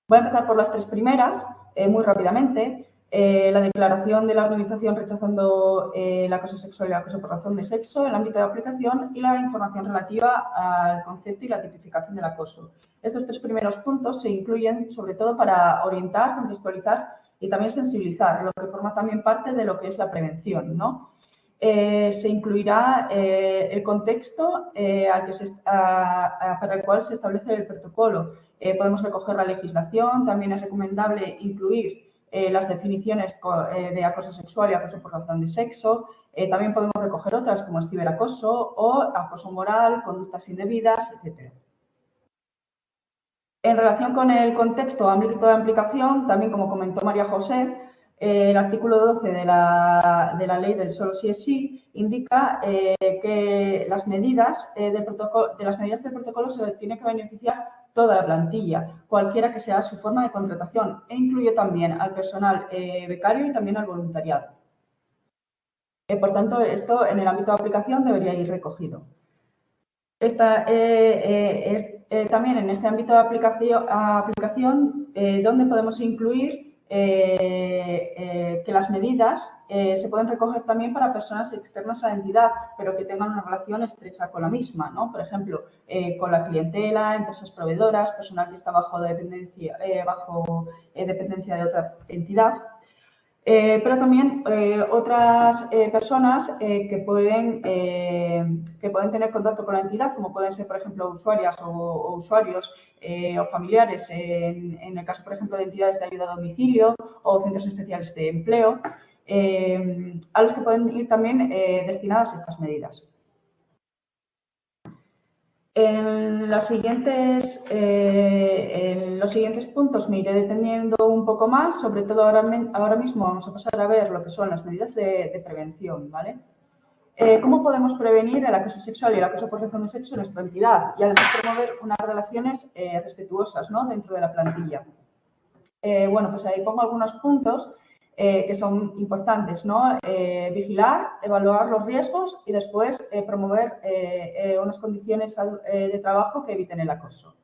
Voy a empezar por las tres primeras, muy rápidamente. La declaración de la organización rechazando el acoso sexual y el acoso por razón de sexo, el ámbito de aplicación y la información relativa al concepto y la tipificación del acoso. Estos tres primeros puntos se incluyen sobre todo para orientar, contextualizar y también sensibilizar, lo que forma también parte de lo que es la prevención, ¿no? Se incluirá el contexto para el cual se establece el protocolo. Podemos recoger la legislación, también es recomendable incluir las definiciones de acoso sexual y acoso por razón de sexo. También podemos recoger otras como es ciberacoso o acoso moral, conductas indebidas, etc. En relación con el contexto, ámbito de aplicación, también como comentó María José, el artículo 12 de la ley del solo sí es sí indica que las medidas del protocolo se tiene que beneficiar toda la plantilla, cualquiera que sea su forma de contratación, e incluye también al personal becario y también al voluntariado. Por tanto, esto en el ámbito de aplicación debería ir recogido. También en este ámbito de aplicación donde podemos incluir que las medidas se pueden recoger también para personas externas a la entidad, pero que tengan una relación estrecha con la misma, ¿no? Por ejemplo, con la clientela, empresas proveedoras, personal que está bajo dependencia de otra entidad. Pero también otras personas que pueden tener contacto con la entidad, como pueden ser, por ejemplo, usuarias o usuarios o familiares, en el caso, por ejemplo, de entidades de ayuda a domicilio o centros especiales de empleo, a los que pueden ir también destinadas estas medidas. En los siguientes puntos me iré deteniendo un poco más, sobre todo ahora mismo vamos a pasar a ver lo que son las medidas de prevención, ¿vale? ¿Cómo podemos prevenir el acoso sexual y el acoso por razón de sexo en nuestra entidad? Y además promover unas relaciones respetuosas, ¿no?, dentro de la plantilla. Bueno, pues ahí pongo algunos puntos que son importantes, ¿no? Vigilar, evaluar los riesgos y después promover unas condiciones de trabajo que eviten el acoso.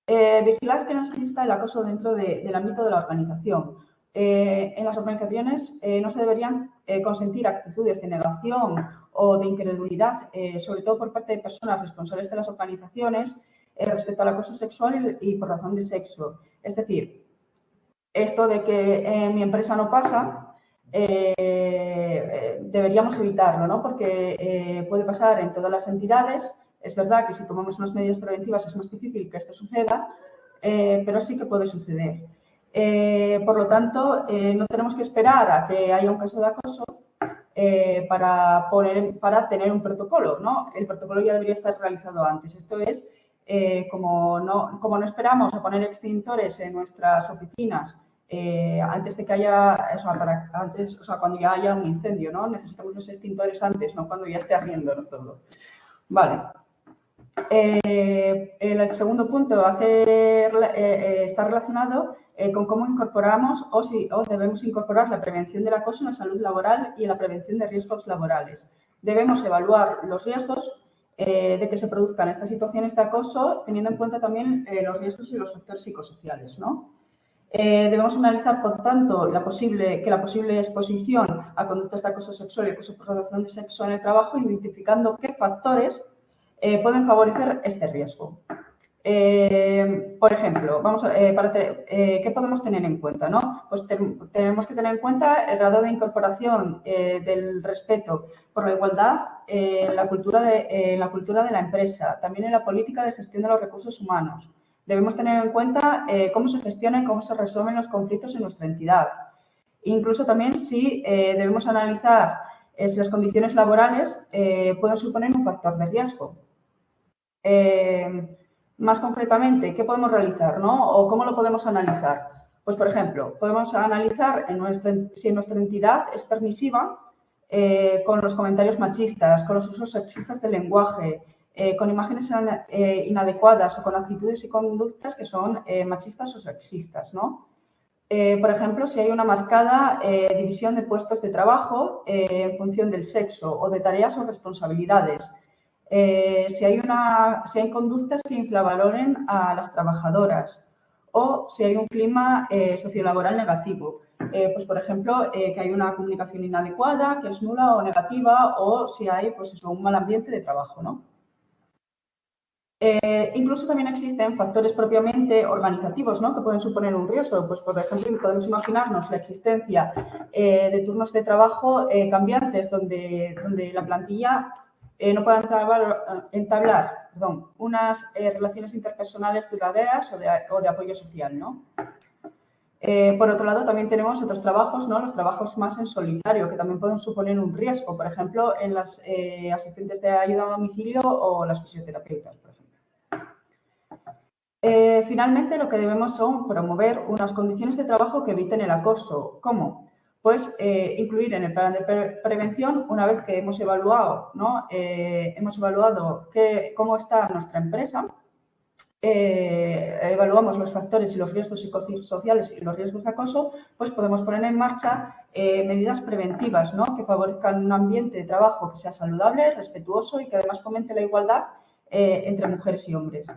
Vigilar que no exista el acoso dentro del ámbito de la organización. En las organizaciones no se deberían consentir actitudes de negación o de incredulidad, sobre todo por parte de personas responsables de las organizaciones, respecto al acoso sexual y por razón de sexo. Es decir, esto de que en mi empresa no pasa, deberíamos evitarlo, ¿no? Porque puede pasar en todas las entidades. Es verdad que si tomamos unas medidas preventivas es más difícil que esto suceda, pero sí que puede suceder. Por lo tanto, no tenemos que esperar a que haya un caso de acoso para tener un protocolo, ¿no? El protocolo ya debería estar realizado antes. Esto es, como no esperamos a poner extintores en nuestras oficinas antes de que haya, cuando ya haya un incendio, ¿no? Necesitamos los extintores antes, no cuando ya esté ardiendo, ¿no?, todo. Vale. El segundo punto está relacionado con cómo incorporamos o debemos incorporar la prevención del acoso en la salud laboral y en la prevención de riesgos laborales. Debemos evaluar los riesgos de que se produzcan estas situaciones de acoso, teniendo en cuenta también los riesgos y los factores psicosociales, ¿no? Debemos analizar, por tanto, la posible exposición a conductas de acoso sexual y acoso por razón de sexo en el trabajo, identificando qué factores pueden favorecer este riesgo. Por ejemplo, ¿qué podemos tener en cuenta, no? Pues tenemos que tener en cuenta el grado de incorporación del respeto por la igualdad en la cultura de la empresa, también en la política de gestión de los recursos humanos. Debemos tener en cuenta cómo se gestionan y cómo se resuelven los conflictos en nuestra entidad. Incluso también si debemos analizar si las condiciones laborales pueden suponer un factor de riesgo. Más concretamente, ¿qué podemos realizar, ¿no? ¿O cómo lo podemos analizar? Pues, por ejemplo, podemos analizar si en nuestra entidad es permisiva con los comentarios machistas, con los usos sexistas del lenguaje, con imágenes inadecuadas o con actitudes y conductas que son machistas o sexistas, ¿no? Por ejemplo, si hay una marcada división de puestos de trabajo en función del sexo o de tareas o responsabilidades. Si hay conductas que infravaloren a las trabajadoras o si hay un clima sociolaboral negativo. Pues, por ejemplo, que hay una comunicación inadecuada, que es nula o negativa, o si hay, pues eso, un mal ambiente de trabajo, ¿no? Incluso también existen factores propiamente organizativos, ¿no?, que pueden suponer un riesgo. Pues, por ejemplo, podemos imaginarnos la existencia de turnos de trabajo cambiantes donde la plantilla no pueda entablar unas relaciones interpersonales duraderas o de apoyo social, ¿no? Por otro lado, también tenemos otros trabajos, ¿no?, los trabajos más en solitario, que también pueden suponer un riesgo, por ejemplo, en las asistentes de ayuda a domicilio o las fisioterapeutas, por ejemplo. Finalmente, lo que debemos son promover unas condiciones de trabajo que eviten el acoso. ¿Cómo? Pues incluir en el plan de prevención, una vez que hemos evaluado, ¿no?, cómo está nuestra empresa, evaluamos los factores y los riesgos psicosociales y los riesgos de acoso, pues podemos poner en marcha medidas preventivas, ¿no?, que favorezcan un ambiente de trabajo que sea saludable, respetuoso y que además fomente la igualdad entre mujeres y hombres.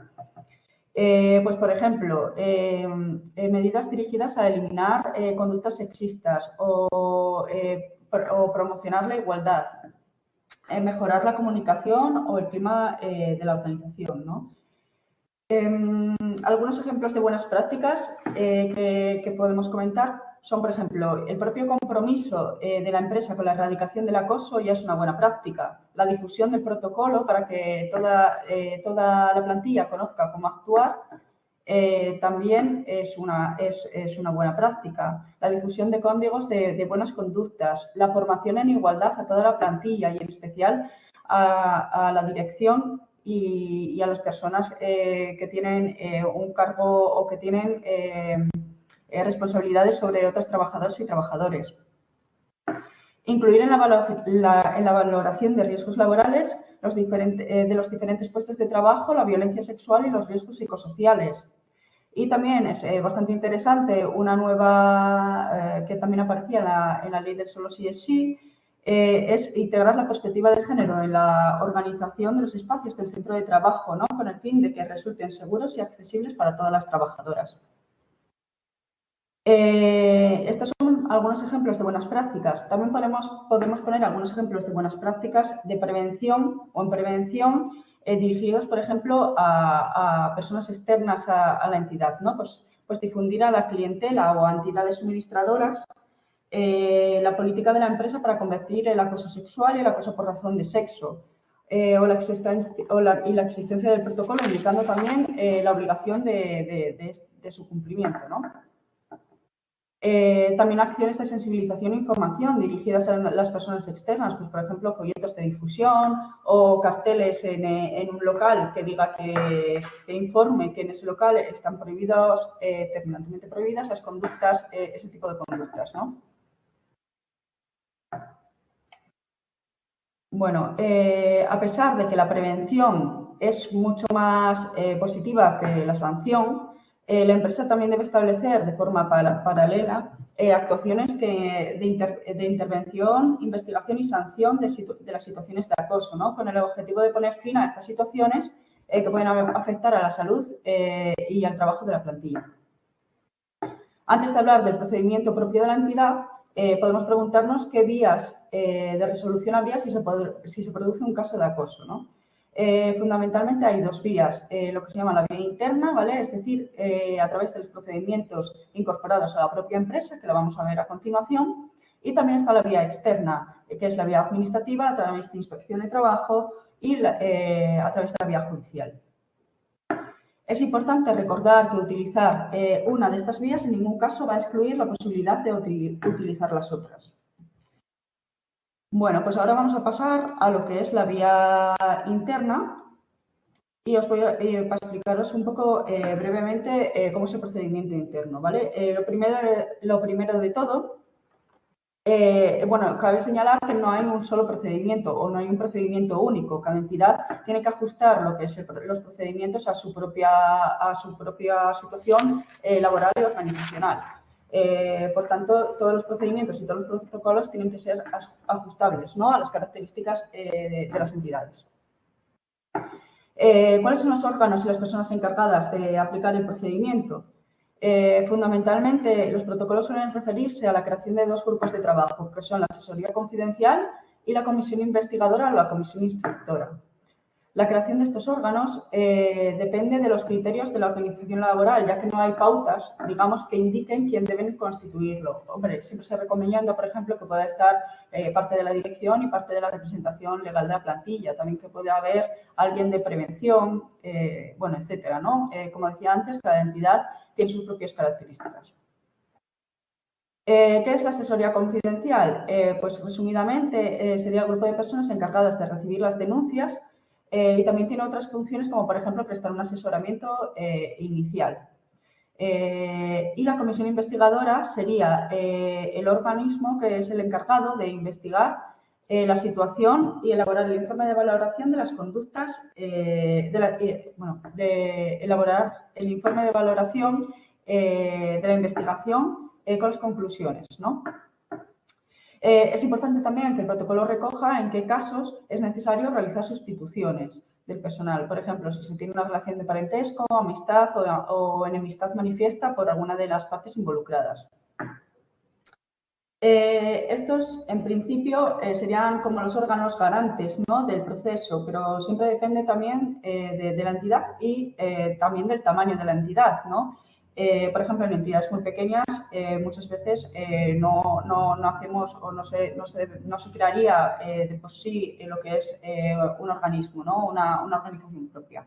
Pues, por ejemplo, medidas dirigidas a eliminar conductas sexistas o promocionar la igualdad, mejorar la comunicación o el clima de la organización, ¿no? Algunos ejemplos de buenas prácticas que podemos comentar son, por ejemplo, el propio compromiso de la empresa con la erradicación del acoso ya es una buena práctica. La difusión del protocolo para que toda la plantilla conozca cómo actuar también es una buena práctica. La difusión de códigos de buenas conductas, la formación en igualdad a toda la plantilla y en especial a la dirección y a las personas que tienen un cargo o que tienen responsabilidades sobre otros trabajadores y trabajadores. Incluir en la valoración de riesgos laborales de los diferentes puestos de trabajo, la violencia sexual y los riesgos psicosociales. Y también es bastante interesante una nueva que también aparecía en la ley del solo sí es sí, es integrar la perspectiva de género en la organización de los espacios del centro de trabajo, ¿no? Con el fin de que resulten seguros y accesibles para todas las trabajadoras. Estos son algunos ejemplos de buenas prácticas. También podemos poner algunos ejemplos de buenas prácticas de prevención o en prevención dirigidos, por ejemplo, a personas externas a la entidad, ¿no? Pues difundir a la clientela o a entidades suministradoras la política de la empresa para combatir el acoso sexual y el acoso por razón de sexo. Y la existencia del protocolo, indicando también la obligación de su cumplimiento, ¿no? También acciones de sensibilización e información dirigidas a las personas externas, pues por ejemplo folletos de difusión o carteles en un local que diga que informe que en ese local están prohibidos, terminantemente prohibidas las conductas, ese tipo de conductas, ¿no? Bueno, a pesar de que la prevención es mucho más positiva que la sanción, la empresa también debe establecer de forma paralela actuaciones de intervención, investigación y sanción de las situaciones de acoso, ¿no? Con el objetivo de poner fin a estas situaciones que pueden afectar a la salud y al trabajo de la plantilla. Antes de hablar del procedimiento propio de la entidad, podemos preguntarnos qué vías de resolución habría si se produce un caso de acoso, ¿no? Fundamentalmente hay dos vías, lo que se llama la vía interna, ¿vale? Es decir, a través de los procedimientos incorporados a la propia empresa, que la vamos a ver a continuación, y también está la vía externa, que es la vía administrativa a través de inspección de trabajo y a través de la vía judicial. Es importante recordar que utilizar una de estas vías en ningún caso va a excluir la posibilidad de utilizar las otras. Bueno, pues ahora vamos a pasar a lo que es la vía interna y os voy a explicaros un poco brevemente cómo es el procedimiento interno, ¿vale? Lo primero de todo, bueno, cabe señalar que no hay un solo procedimiento o no hay un procedimiento único. Cada entidad tiene que ajustar lo que es los procedimientos a su propia situación laboral y organizacional. Por tanto, todos los procedimientos y todos los protocolos tienen que ser ajustables, ¿no? A las características de las entidades. ¿Cuáles son los órganos y las personas encargadas de aplicar el procedimiento? Fundamentalmente, los protocolos suelen referirse a la creación de dos grupos de trabajo, que son la asesoría confidencial y la comisión investigadora o la comisión instructora. La creación de estos órganos depende de los criterios de la organización laboral, ya que no hay pautas, digamos, que indiquen quién deben constituirlo. Hombre, siempre se recomienda, por ejemplo, que pueda estar parte de la dirección y parte de la representación legal de la plantilla. También que pueda haber alguien de prevención, bueno, etcétera, ¿no? Como decía antes, cada entidad tiene sus propias características. ¿Qué es la asesoría confidencial? Pues resumidamente sería el grupo de personas encargadas de recibir las denuncias y también tiene otras funciones como, por ejemplo, prestar un asesoramiento inicial. Y la comisión investigadora sería el organismo que es el encargado de investigar la situación y elaborar el informe de valoración de las conductas, de elaborar el informe de valoración de la investigación con las conclusiones, ¿no? Es importante también que el protocolo recoja en qué casos es necesario realizar sustituciones del personal. Por ejemplo, si se tiene una relación de parentesco, amistad o enemistad manifiesta por alguna de las partes involucradas. Estos, en principio, serían como los órganos garantes, ¿no?, del proceso, pero siempre depende también de la entidad y también del tamaño de la entidad, ¿no? Por ejemplo, en entidades muy pequeñas muchas veces no hacemos o no se crearía de por sí lo que es un organismo, ¿no?, una organización propia.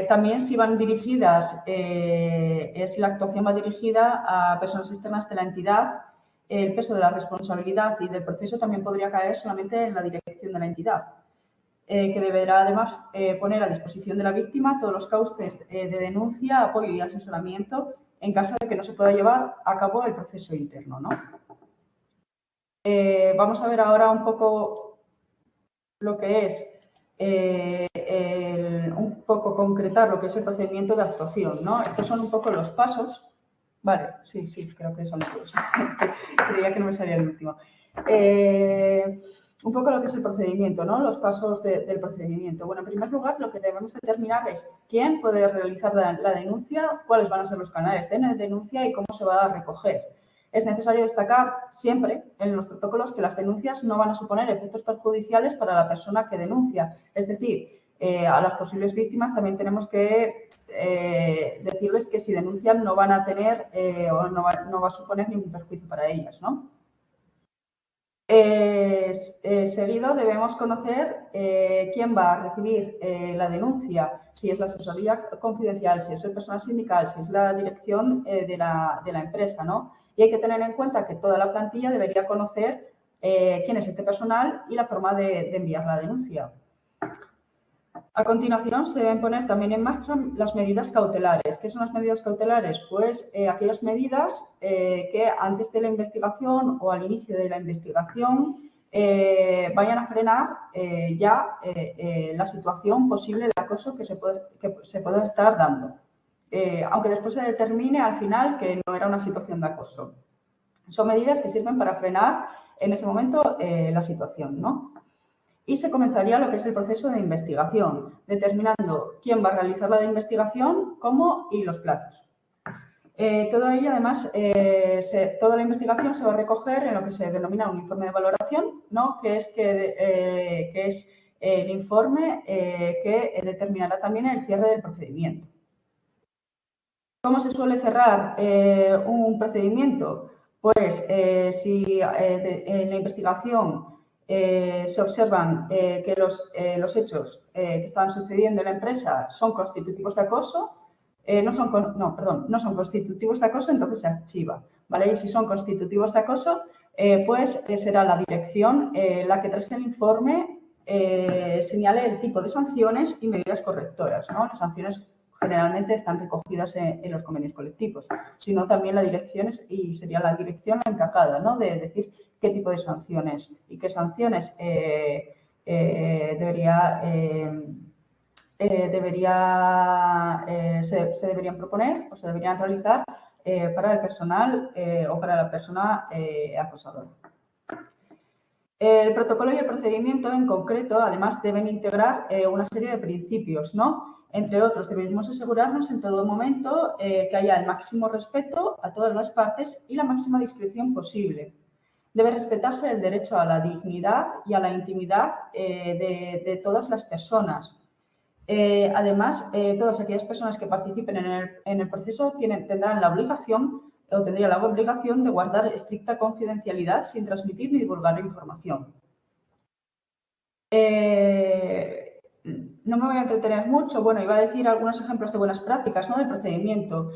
También si van dirigidas, si la actuación va dirigida a personas externas de la entidad, el peso de la responsabilidad y del proceso también podría caer solamente en la dirección de la entidad. que deberá además poner a disposición de la víctima todos los cauces de denuncia, apoyo y asesoramiento en caso de que no se pueda llevar a cabo el proceso interno, ¿no? Vamos a ver ahora un poco lo que es, un poco concretar lo que es el procedimiento de actuación, ¿no? Estos son un poco los pasos. Vale, sí, creo que son todos. Creía que no me salía el último. Un poco lo que es el procedimiento, ¿no? Los pasos del procedimiento. Bueno, en primer lugar, lo que debemos determinar es quién puede realizar la denuncia, cuáles van a ser los canales de denuncia y cómo se va a recoger. Es necesario destacar siempre en los protocolos que las denuncias no van a suponer efectos perjudiciales para la persona que denuncia. Es decir, a las posibles víctimas también tenemos que decirles que si denuncian no van a tener o no va a suponer ningún perjuicio para ellas, ¿no? Seguido debemos conocer quién va a recibir la denuncia, si es la asesoría confidencial, si es el personal sindical, si es la dirección de la empresa, ¿no? Y hay que tener en cuenta que toda la plantilla debería conocer quién es este personal y la forma de enviar la denuncia. A continuación, se deben poner también en marcha las medidas cautelares. ¿Qué son las medidas cautelares? Pues aquellas medidas que antes de la investigación o al inicio de la investigación vayan a frenar ya la situación posible de acoso que se pueda estar dando. Aunque después se determine al final que no era una situación de acoso. Son medidas que sirven para frenar en ese momento la situación, ¿no? Y se comenzaría lo que es el proceso de investigación, determinando quién va a realizar la investigación, cómo y los plazos. Todo ello, además, toda la investigación se va a recoger en lo que se denomina un informe de valoración, ¿no? que es el informe que determinará también el cierre del procedimiento. ¿Cómo se suele cerrar un procedimiento? Pues si en la investigación se observan que los hechos que estaban sucediendo en la empresa son constitutivos de acoso, no son constitutivos de acoso, entonces se archiva, ¿vale? Y si son constitutivos de acoso, pues será la dirección la que tras el informe señale el tipo de sanciones y medidas correctoras, ¿no? Las sanciones generalmente están recogidas en los convenios colectivos, sino también la dirección y sería la dirección la encargada, ¿no? De decir qué tipo de sanciones y qué sanciones se deberían proponer o se deberían realizar para el personal o para la persona acosadora. El protocolo y el procedimiento en concreto, además, deben integrar una serie de principios, ¿no? Entre otros, debemos asegurarnos en todo momento que haya el máximo respeto a todas las partes y la máxima discreción posible. Debe respetarse el derecho a la dignidad y a la intimidad de todas las personas. Además, todas aquellas personas que participen en el proceso tendrán la obligación o tendría la obligación de guardar estricta confidencialidad sin transmitir ni divulgar información. No me voy a entretener mucho. Bueno, iba a decir algunos ejemplos de buenas prácticas, ¿no? Del procedimiento.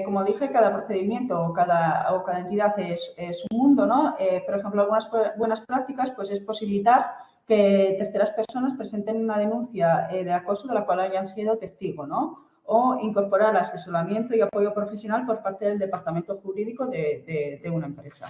Como dije, cada procedimiento o cada entidad es un mundo, ¿no? Por ejemplo, algunas buenas prácticas pues, es posibilitar que terceras personas presenten una denuncia de acoso de la cual hayan sido testigo, ¿no? O incorporar asesoramiento y apoyo profesional por parte del departamento jurídico de una empresa.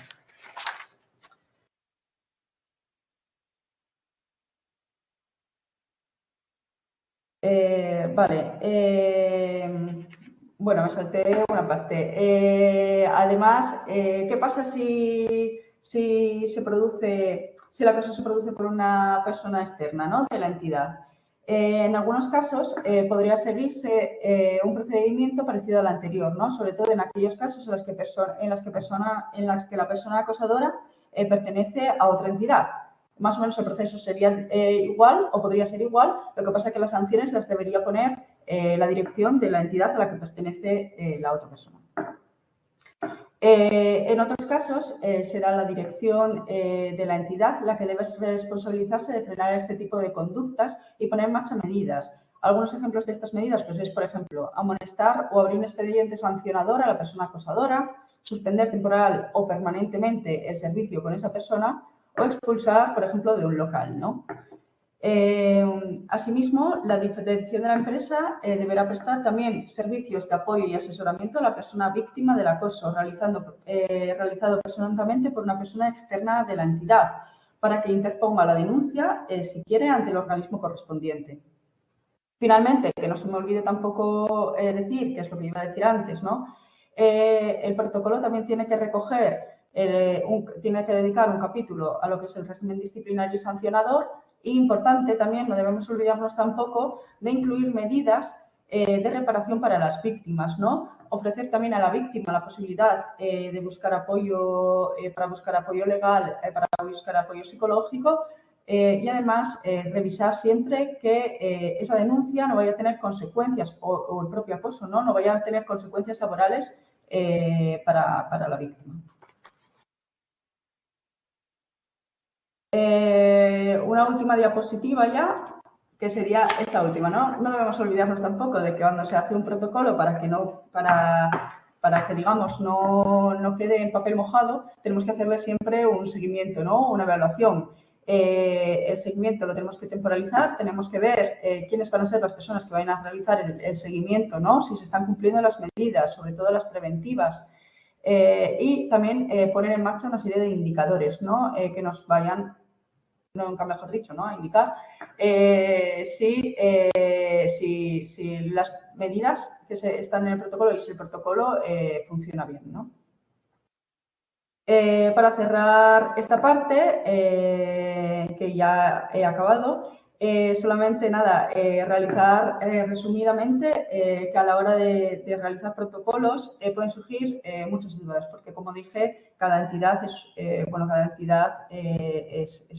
Bueno, me salté una parte. Además, ¿qué pasa si el acoso se produce por una persona externa, ¿no? De la entidad? En algunos casos podría seguirse un procedimiento parecido al anterior, ¿no? Sobre todo en aquellos casos en los que la persona acosadora pertenece a otra entidad. Más o menos el proceso sería igual o podría ser igual, lo que pasa es que las sanciones las debería poner la dirección de la entidad a la que pertenece la otra persona. En otros casos será la dirección de la entidad la que debe responsabilizarse de frenar este tipo de conductas y poner en marcha medidas. Algunos ejemplos de estas medidas pues es, por ejemplo, amonestar o abrir un expediente sancionador a la persona acosadora, suspender temporal o permanentemente el servicio con esa persona o expulsar, por ejemplo, de un local, ¿no? Asimismo, la dirección de la empresa deberá prestar también servicios de apoyo y asesoramiento a la persona víctima del acoso realizado personalmente por una persona externa de la entidad para que interponga la denuncia, si quiere, ante el organismo correspondiente. Finalmente, que no se me olvide tampoco decir, que es lo que iba a decir antes, ¿no? El protocolo también tiene que recoger, tiene que dedicar un capítulo a lo que es el régimen disciplinario y sancionador. Y importante también, no debemos olvidarnos tampoco de incluir medidas de reparación para las víctimas, ¿no? Ofrecer también a la víctima la posibilidad de buscar apoyo, para buscar apoyo legal, para buscar apoyo psicológico. Y además, revisar siempre que esa denuncia no vaya a tener consecuencias, o el propio acoso, no vaya a tener consecuencias laborales para la víctima. Una última diapositiva ya, que sería esta última, ¿no? No debemos olvidarnos tampoco de que cuando se hace un protocolo para que digamos, no quede en papel mojado, tenemos que hacerle siempre un seguimiento, ¿no? Una evaluación. El seguimiento lo tenemos que temporalizar, tenemos que ver quiénes van a ser las personas que vayan a realizar el seguimiento, ¿no? Si se están cumpliendo las medidas, sobre todo las preventivas. Y también poner en marcha una serie de indicadores, ¿no? Que nos vayan, nunca mejor dicho, ¿no? A indicar si las medidas que están en el protocolo y si el protocolo funciona bien, ¿no? Para cerrar esta parte, que ya he acabado, solamente nada, realizar resumidamente que a la hora de realizar protocolos pueden surgir muchas dudas, porque como dije, cada entidad es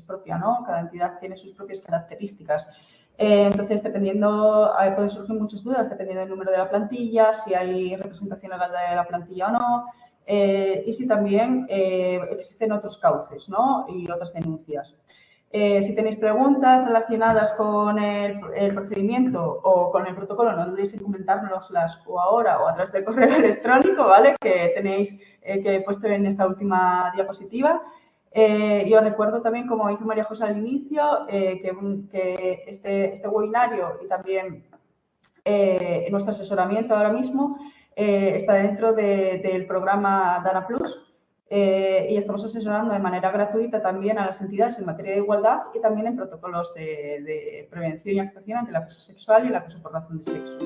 propia, ¿no? Cada entidad tiene sus propias características. Entonces, pueden surgir muchas dudas dependiendo del número de la plantilla, si hay representación legal de la plantilla o no. Y si también existen otros cauces, ¿no? Y otras denuncias. Si tenéis preguntas relacionadas con el procedimiento o con el protocolo, no dudéis en comentárnoslas o ahora o a través del correo electrónico, ¿vale? Que tenéis, que he puesto en esta última diapositiva. Y os recuerdo también, como hizo María José al inicio, que este webinario y también nuestro asesoramiento ahora mismo está dentro del programa Dana Plus y estamos asesorando de manera gratuita también a las entidades en materia de igualdad y también en protocolos de prevención y actuación ante el acoso sexual y el acoso por razón de sexo.